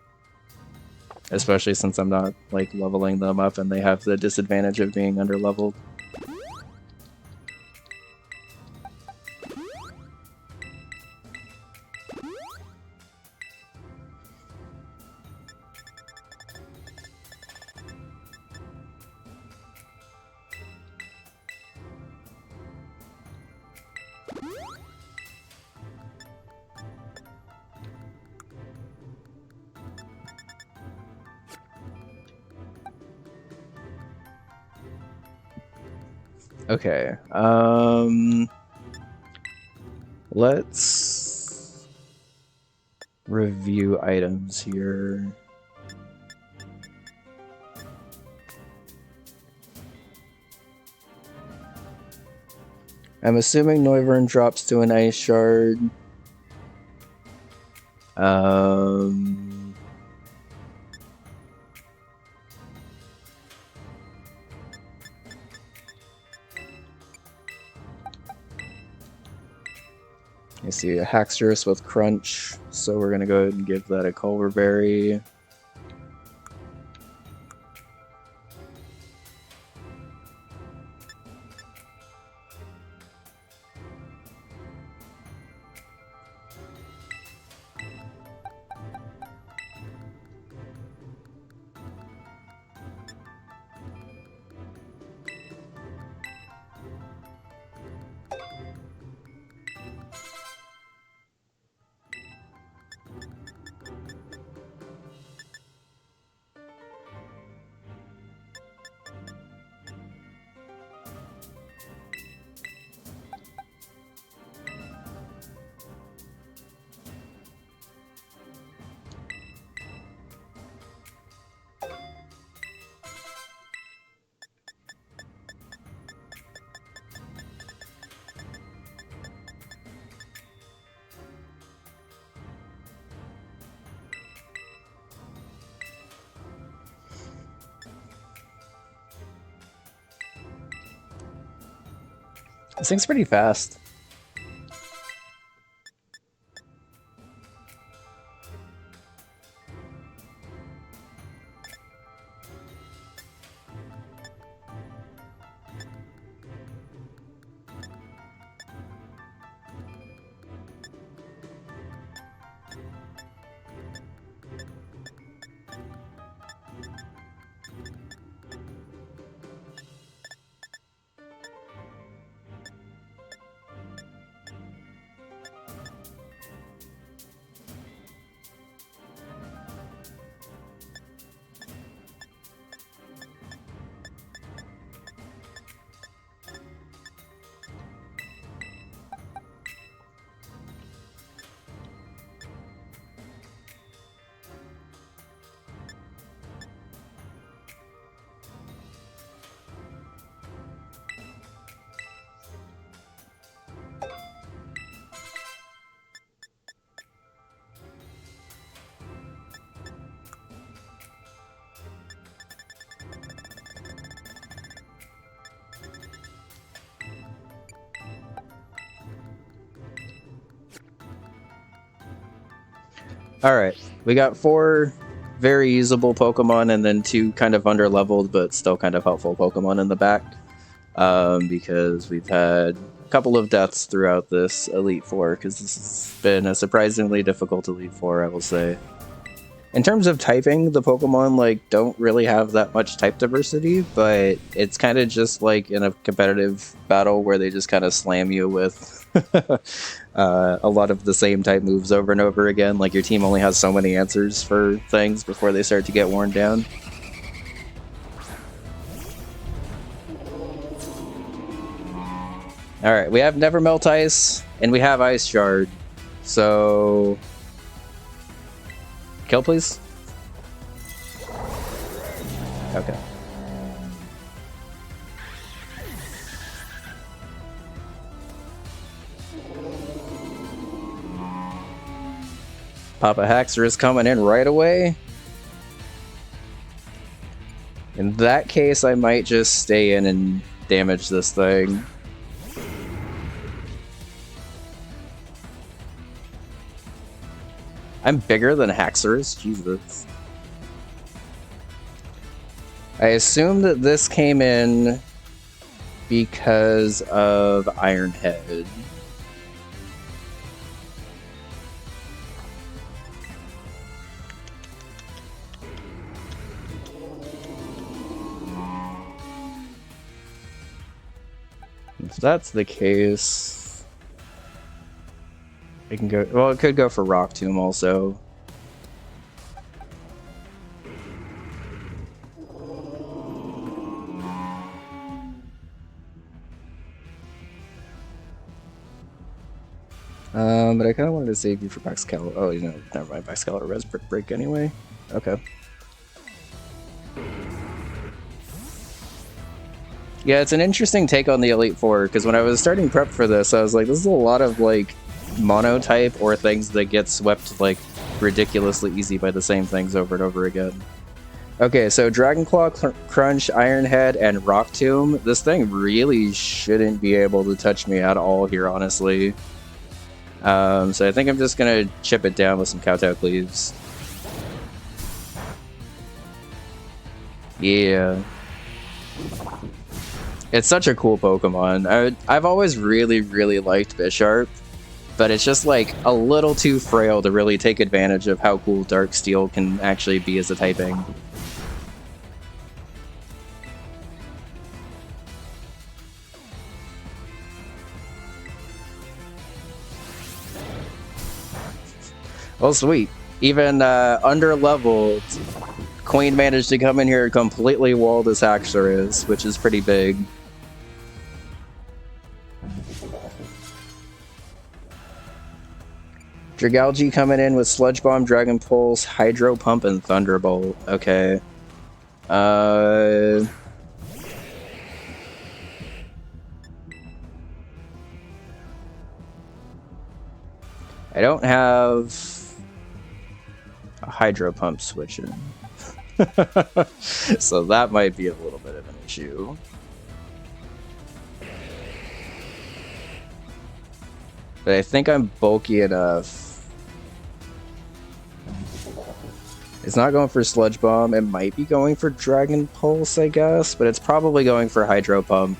Especially since I'm not, like, leveling them up and they have the disadvantage of being underleveled. Okay, let's review items here. I'm assuming Noivern drops to an Ice Shard. I see a Haxorus with Crunch, so we're gonna go ahead and give that a Culver Berry. This thing's pretty fast. Alright, we got 4 very usable Pokemon and then 2 kind of underleveled but still kind of helpful Pokemon in the back. Because we've had a couple of deaths throughout this Elite Four, because this has been a surprisingly difficult Elite Four, I will say. In terms of typing, the Pokemon like don't really have that much type diversity, but it's kind of just like in a competitive battle where they just kind of slam you with a lot of the same type moves over and over again. Like your team only has so many answers for things before they start to get worn down. Alright, we have Never Melt Ice, and we have Ice Shard. So... kill, please. Okay. Papa Haxer is coming in right away. In that case, I might just stay in and damage this thing. I'm bigger than Haxorus? Jesus. I assume that this came in because of Iron Head. If that's the case, it can go. Well, it could go for Rock Tomb also. But I kind of wanted to save you for Baxcalibur. Oh, you know, never mind. Baxcalibur Res Brick Break anyway. Okay. Yeah, it's an interesting take on the Elite Four, because when I was starting prep for this, I was like, this is a lot of, like, monotype or things that get swept, like, ridiculously easy by the same things over and over again. Okay, so Dragonclaw, Crunch, Iron Head, and Rock Tomb. This thing really shouldn't be able to touch me at all here, honestly. So I think I'm just gonna chip it down with some Kowtow Cleaves. Yeah. It's such a cool Pokemon. I've always really, really liked Bisharp, but it's just like a little too frail to really take advantage of how cool Dark Steel can actually be as a typing. Well, sweet. Even under-leveled, Queen managed to come in here and completely wall this Haxorus, which is pretty big. Dragalge coming in with Sludge Bomb, Dragon Pulse, Hydro Pump, and Thunderbolt. Okay. I don't have a Hydro Pump switching. So that might be a little bit of an issue. But I think I'm bulky enough. It's not going for Sludge Bomb. It might be going for Dragon Pulse, I guess, but it's probably going for Hydro Pump.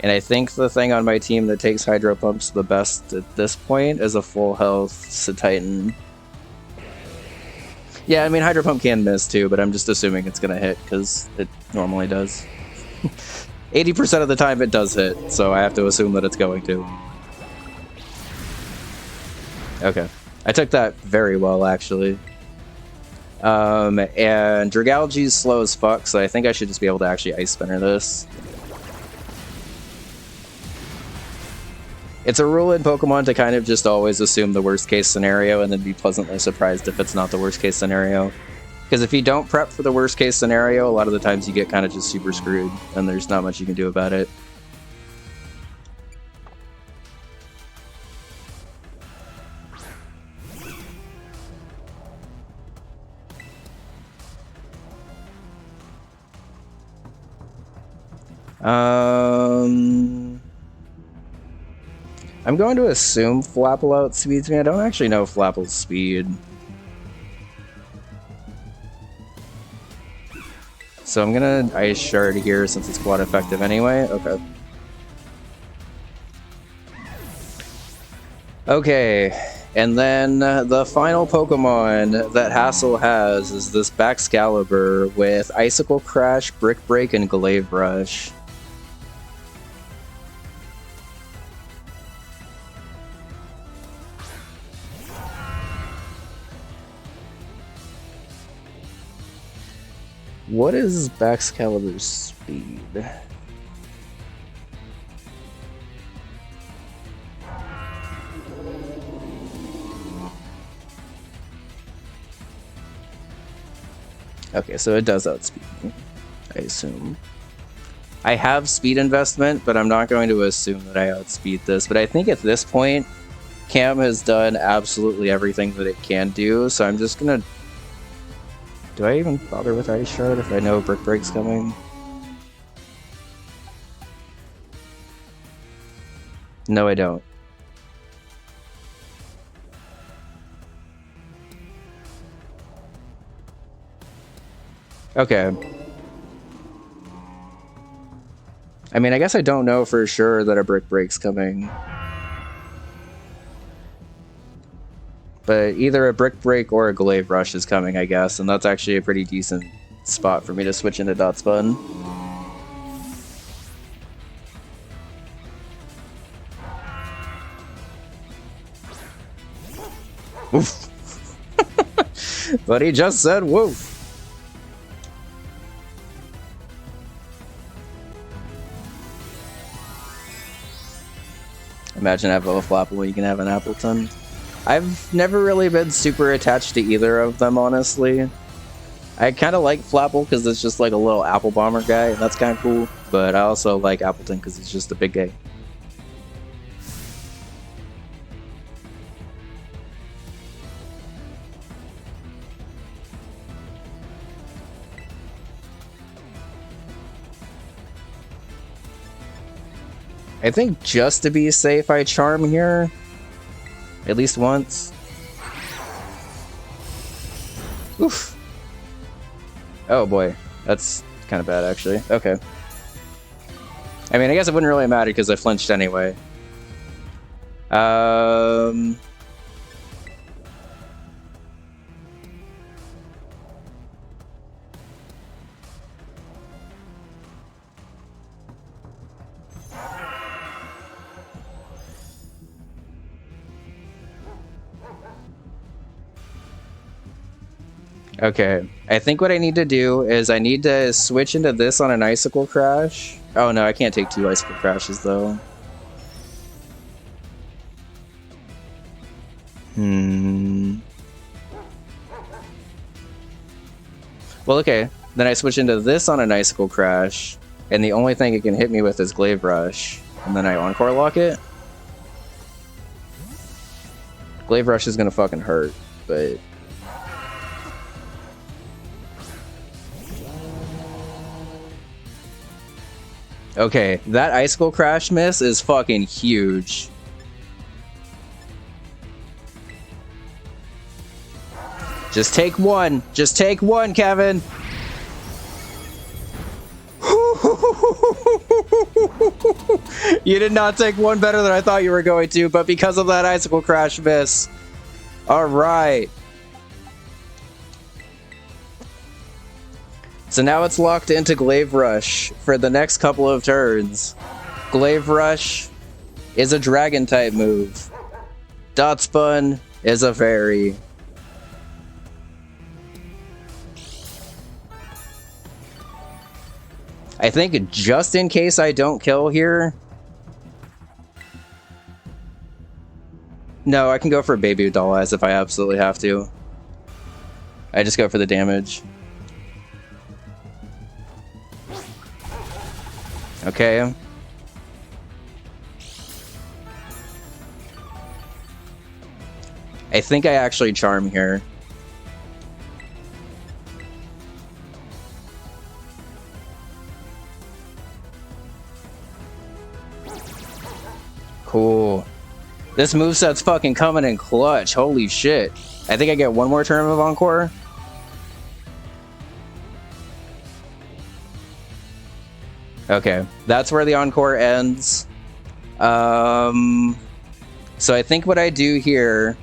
And I think the thing on my team that takes Hydro Pumps the best at this point is a full health Titan. Yeah, I mean, Hydro Pump can miss too, but I'm just assuming it's going to hit because it normally does. 80% of the time it does hit, so I have to assume that it's going to. Okay. I took that very well, actually. And Dragalge's slow as fuck, so I think I should just be able to actually Ice Spinner this. It's a rule in Pokemon to kind of just always assume the worst case scenario and then be pleasantly surprised if it's not the worst case scenario. Because if you don't prep for the worst case scenario, a lot of the times you get kind of just super screwed, and there's not much you can do about it. I'm going to assume Flapple outspeeds me. I don't actually know Flapple's speed. So I'm gonna Ice Shard here since it's quad effective anyway. Okay. Okay, and then the final Pokemon that Hassel has is this Baxcalibur with Icicle Crash, Brick Break, and Glaive Rush. What is Baxcalibur's speed? Okay, so it does outspeed me, I assume. I have speed investment, but I'm not going to assume that I outspeed this. But I think at this point, Cam has done absolutely everything that it can do, so I'm just gonna... Do I even bother with Ice Shard if I know Brick Break's coming? No, I don't. Okay. I mean, I guess I don't know for sure that a Brick Break's coming. But either a Brick Break or a Glaive Rush is coming, I guess, and that's actually a pretty decent spot for me to switch into Dot Spun. Oof. But he just said woof. Imagine having a Flapple when you can have an Appleton. I've never really been super attached to either of them, honestly. I kind of like Flapple because it's just like a little Apple Bomber guy, and that's kind of cool. But I also like Appleton because he's just a big guy. I think just to be safe, I Charm here. At least once. Oof. Oh boy. That's kind of bad, actually. Okay. I mean, I guess it wouldn't really matter because I flinched anyway. Okay, I think what I need to do is I need to switch into this on an Icicle Crash. Oh no, I can't take 2 Icicle Crashes though. Well, okay, then I switch into this on an Icicle Crash, and the only thing it can hit me with is Glaive Rush, and then I Encore Lock it. Glaive Rush is gonna fucking hurt, but... Okay, that Icicle Crash miss is fucking huge. Just take one. Just take one, Kevin. You did not take one better than I thought you were going to, but because of that Icicle Crash miss. All right. So now it's locked into Glaive Rush for the next couple of turns. Glaive Rush is a Dragon type move. Dot Spun is a Fairy. I think just in case I don't kill here... No, I can go for Baby Doll Eyes if I absolutely have to. I just go for the damage. Okay. I think I actually Charm here. Cool. This moveset's fucking coming in clutch. Holy shit. I think I get one more turn of Encore. Okay, that's where the Encore ends. So I think what I do here...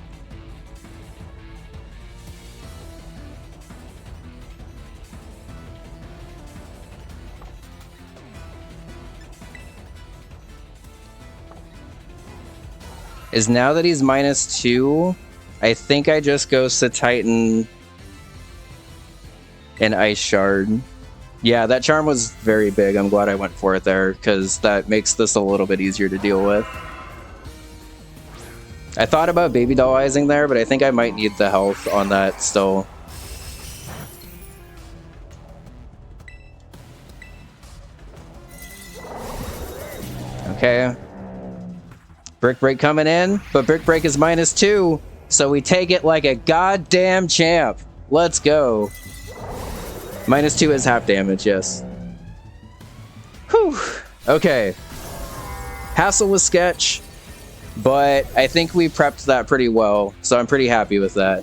is now that he's -2, I think I just go Titan and Ice Shard. Yeah, that Charm was very big. I'm glad I went for it there, because that makes this a little bit easier to deal with. I thought about Baby Doll Eyesing there, but I think I might need the health on that still. Okay. Brick Break coming in, but Brick Break is -2, so we take it like a goddamn champ. Let's go. -2 is half damage, yes. Whew. Okay. Hassle was sketch, but I think we prepped that pretty well, so I'm pretty happy with that.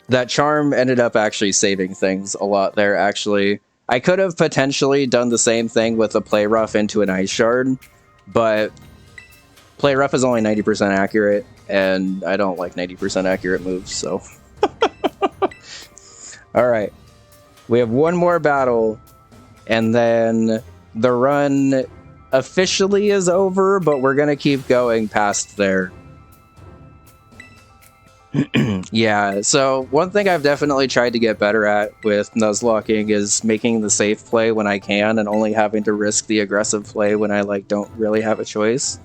That charm ended up actually saving things a lot there, actually. I could have potentially done the same thing with a Play Rough into an Ice Shard, but Play Rough is only 90% accurate, and I don't like 90% accurate moves, so... Alright. We have one more battle, and then the run officially is over, but we're gonna keep going past there. Yeah, so one thing I've definitely tried to get better at with Nuzlocking is making the safe play when I can and only having to risk the aggressive play when I don't really have a choice.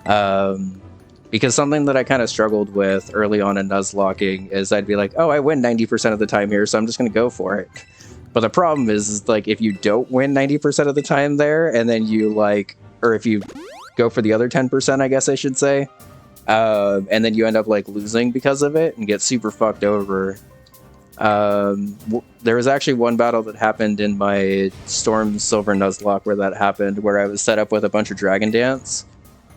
Because something that I kind of struggled with early on in Nuzlocking is I'd be like, oh, I win 90% of the time here, so I'm just going to go for it. But the problem is if you don't win 90% of the time there, and then you or if you go for the other 10%, I guess I should say, and then you end up losing because of it and get super fucked over. There was actually one battle that happened in my Storm Silver Nuzlocke where that happened, where I was set up with a bunch of Dragon Dance,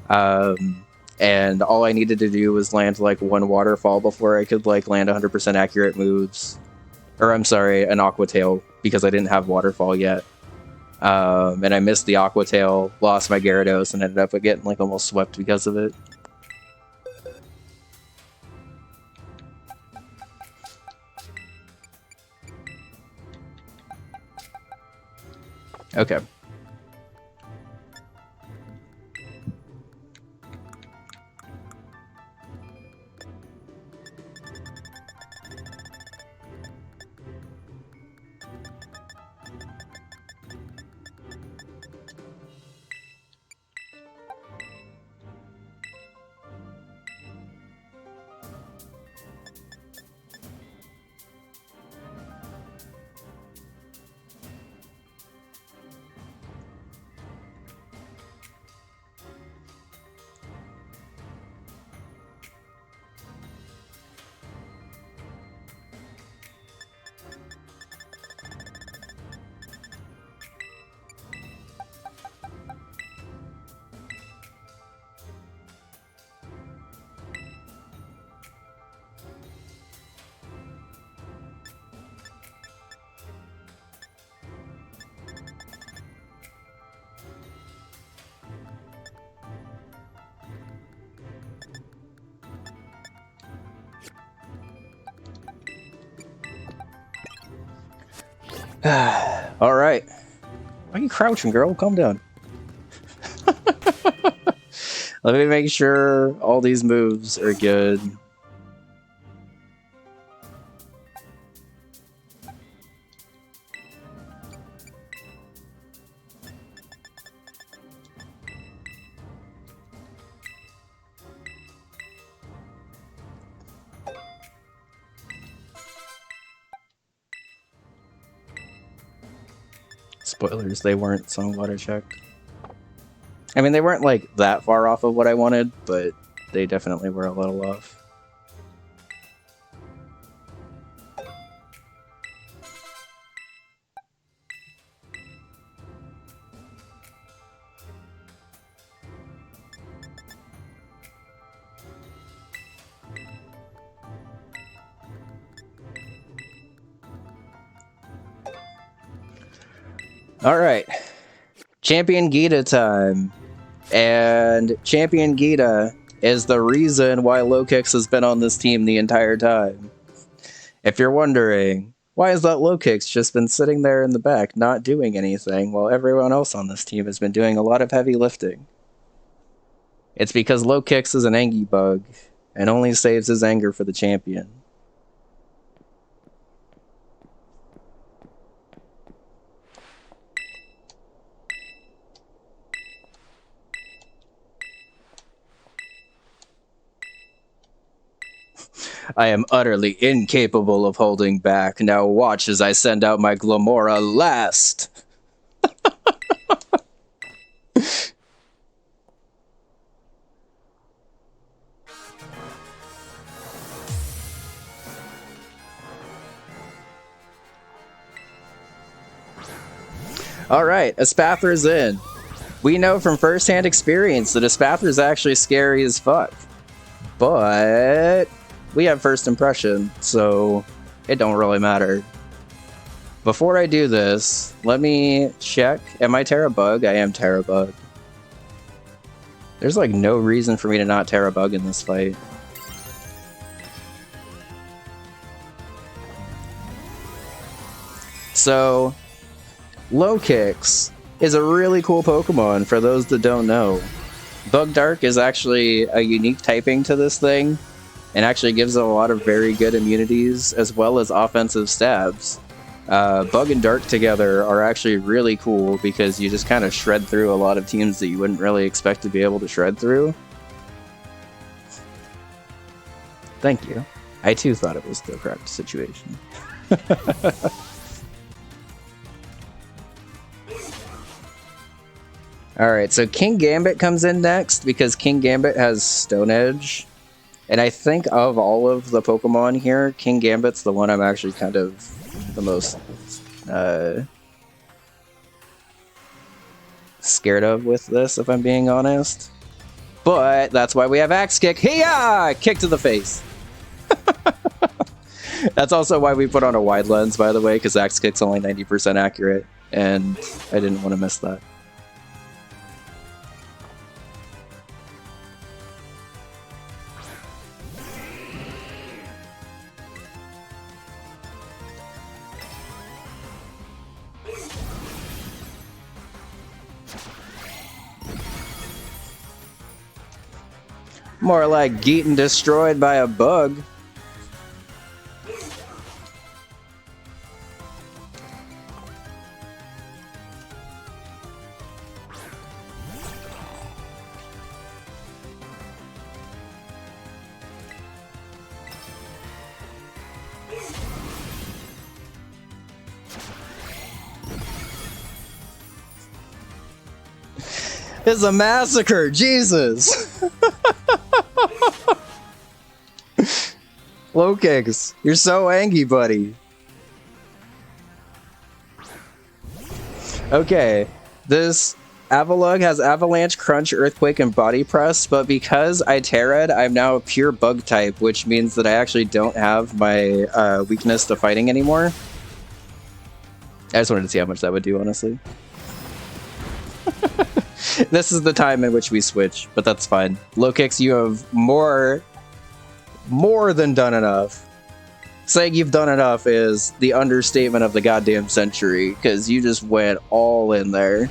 and all I needed to do was land one waterfall before I could land 100% accurate moves, or I'm sorry, an Aqua Tail, because I didn't have waterfall yet. And I missed the Aqua Tail, lost my Gyarados, and ended up getting almost swept because of it. Okay. All right. Why are you crouching, girl? Calm down. Let me make sure all these moves are good. Spoilers, they weren't, so I'm glad I checked. I mean, they weren't that far off of what I wanted, but they definitely were a little off. Alright. Champion Gita time. And Champion Gita is the reason why Low Kicks has been on this team the entire time. If you're wondering, why has that Low Kicks just been sitting there in the back, not doing anything, while everyone else on this team has been doing a lot of heavy lifting? It's because Low Kicks is an Angie bug, and only saves his anger for the champion. I am utterly incapable of holding back. Now watch as I send out my Glamora last. Alright, Espathra's in. We know from first-hand experience that Espathra's actually scary as fuck. But we have first impression, so it don't really matter. Before I do this, let me check. Am I Terrabug? I am Terrabug. There's like no reason for me to not Terrabug in this fight. So, Low Kicks is a really cool Pokemon for those that don't know. Bug Dark is actually a unique typing to this thing, and actually gives it a lot of very good immunities as well as offensive stabs. Bug and Dark together are actually really cool because you just kind of shred through a lot of teams that you wouldn't really expect to be able to shred through. Thank you. I too thought it was the correct situation. Alright, so King Gambit comes in next because King Gambit has Stone Edge. And I think of all of the Pokemon here, King Gambit's the one I'm actually kind of the most scared of with this, if I'm being honest. But that's why we have Axe Kick. Hiya! Kick to the face. That's also why we put on a wide lens, by the way, because Axe Kick's only 90% accurate, and I didn't want to miss that. More like getting destroyed by a bug. It's a massacre, Jesus! Low Kicks, you're so angry, buddy. Okay, this Avalugg has Avalanche, Crunch, Earthquake, and Body Press, but because I Terra'd, I'm now a pure Bug type, which means that I actually don't have my weakness to fighting anymore. I just wanted to see how much that would do, honestly. This is the time in which we switch, but that's fine. Low Kicks, you have more than done enough. Saying you've done enough is the understatement of the goddamn century, because you just went all in there.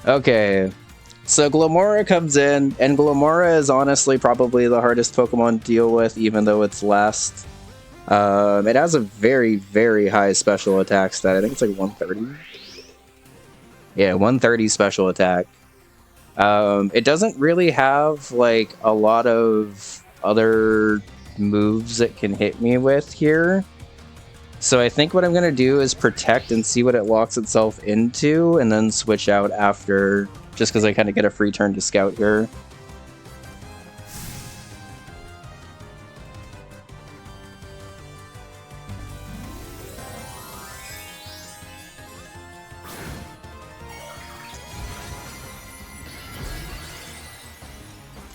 Okay, so Glamora comes in, and Glamora is honestly probably the hardest Pokemon to deal with, even though it's last. It has a very, very high special attack stat. I think it's like 130. Yeah, 130 special attack. It doesn't really have like a lot of other moves it can hit me with here. So I think what I'm going to do is protect and see what it locks itself into, and then switch out after, just because I kind of get a free turn to scout here.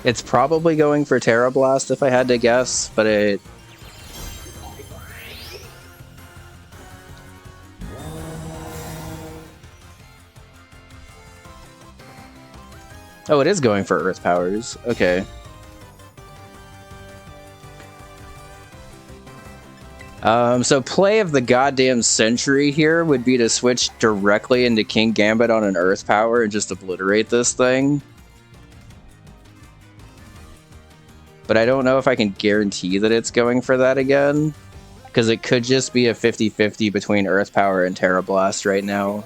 It's probably going for Terra Blast if I had to guess, but it... Oh, it is going for Earth Powers. Okay. So play of the goddamn century here would be to switch directly into King Gambit on an Earth Power and just obliterate this thing. But I don't know if I can guarantee that it's going for that again, because it could just be a 50-50 between Earth Power and Terra Blast right now.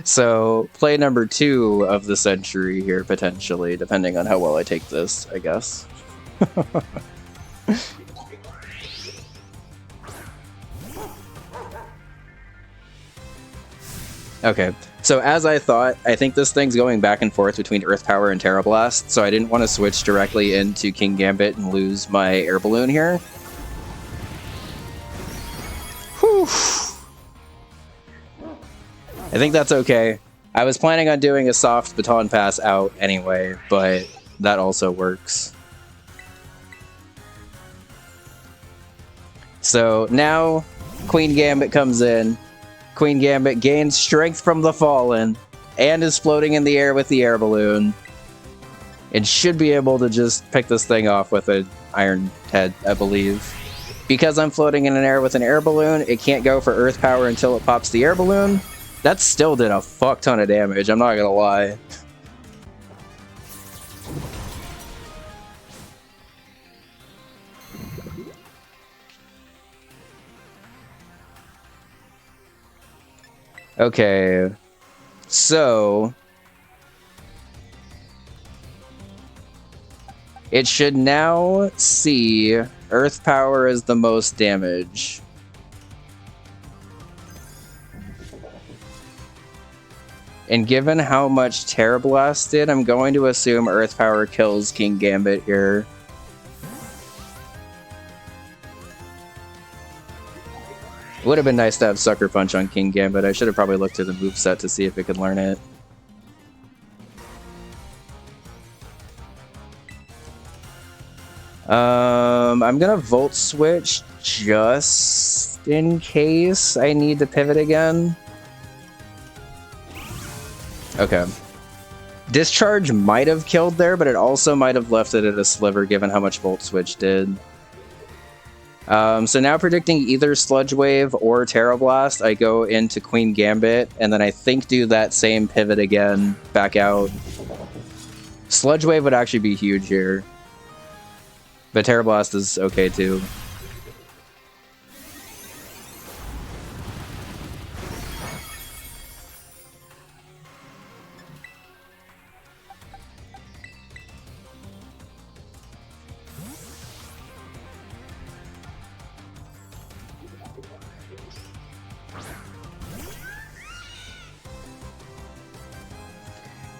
So, play number 2 of the century here, potentially, depending on how well I take this, I guess. Okay, so as I thought, I think this thing's going back and forth between Earth Power and Terra Blast, so I didn't want to switch directly into King Gambit and lose my air balloon here. Whew. I think that's okay. I was planning on doing a soft baton pass out anyway, but that also works. So now Queen Gambit comes in. Queen Gambit gains strength from the Fallen and is floating in the air with the air balloon. It should be able to just pick this thing off with an iron head, I believe. Because I'm floating in an air with an air balloon, it can't go for Earth Power until it pops the air balloon. That still did a fuck ton of damage, I'm not gonna lie. Okay, so it should now see Earth Power as the most damage. And given how much Terra Blast did, I'm going to assume Earth Power kills King Gambit here. It would have been nice to have Sucker Punch on King Gambit. I should have probably looked at the moveset to see if it could learn it. I'm gonna Volt Switch just in case I need to pivot again. Okay. Discharge might have killed there, but it also might have left it at a sliver given how much Volt Switch did. So now predicting either Sludge Wave or Terra Blast, I go into Queen Gambit, and then I think do that same pivot again, back out. Sludge Wave would actually be huge here. But Terra Blast is okay too.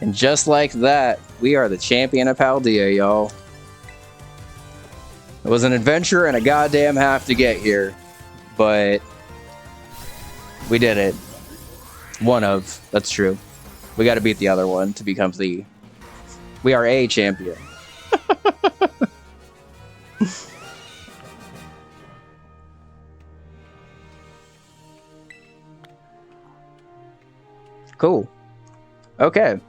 And just like that, we are the champion of Paldea, y'all. It was an adventure and a goddamn half to get here, but we did it. One of, that's true. We got to beat the other one to become the... We are a champion. Cool. Okay.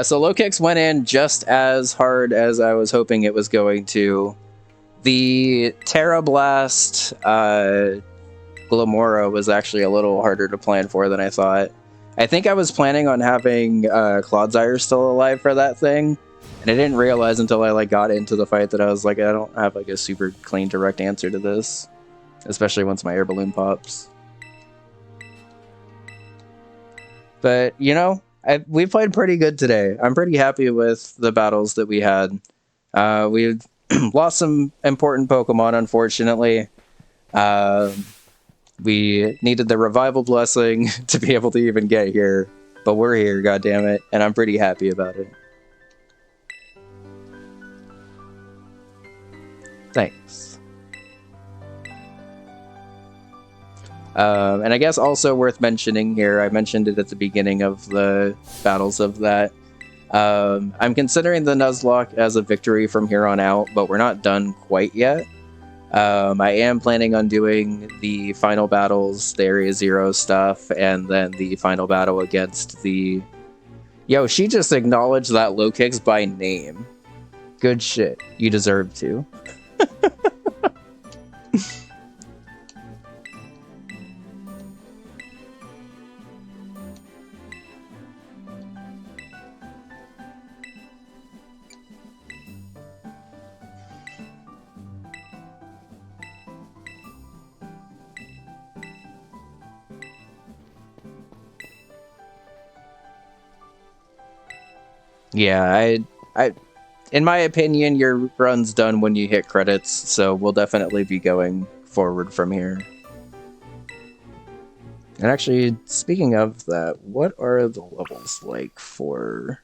So low kicks went in just as hard as I was hoping it was going to. The Terra Blast Glamora was actually a little harder to plan for than I thought. I think I was planning on having Clodsire still alive for that thing, and I didn't realize until I got into the fight that I was like, I don't have a super clean direct answer to this, especially once my air balloon pops. But you know, we played pretty good today. I'm pretty happy with the battles that we had. We lost some important Pokemon, unfortunately. We needed the revival blessing to be able to even get here, but we're here, goddammit, and I'm pretty happy about it. Thanks. And I guess also worth mentioning here, I mentioned it at the beginning of the battles of that. I'm considering the Nuzlocke as a victory from here on out, but we're not done quite yet. I am planning on doing the final battles, the Area Zero stuff, and then the final battle against the Yo, she just acknowledged that low kicks by name. Good shit. You deserve to. Yeah, in my opinion, your run's done when you hit credits, so we'll definitely be going forward from here. And actually, speaking of that, what are the levels like for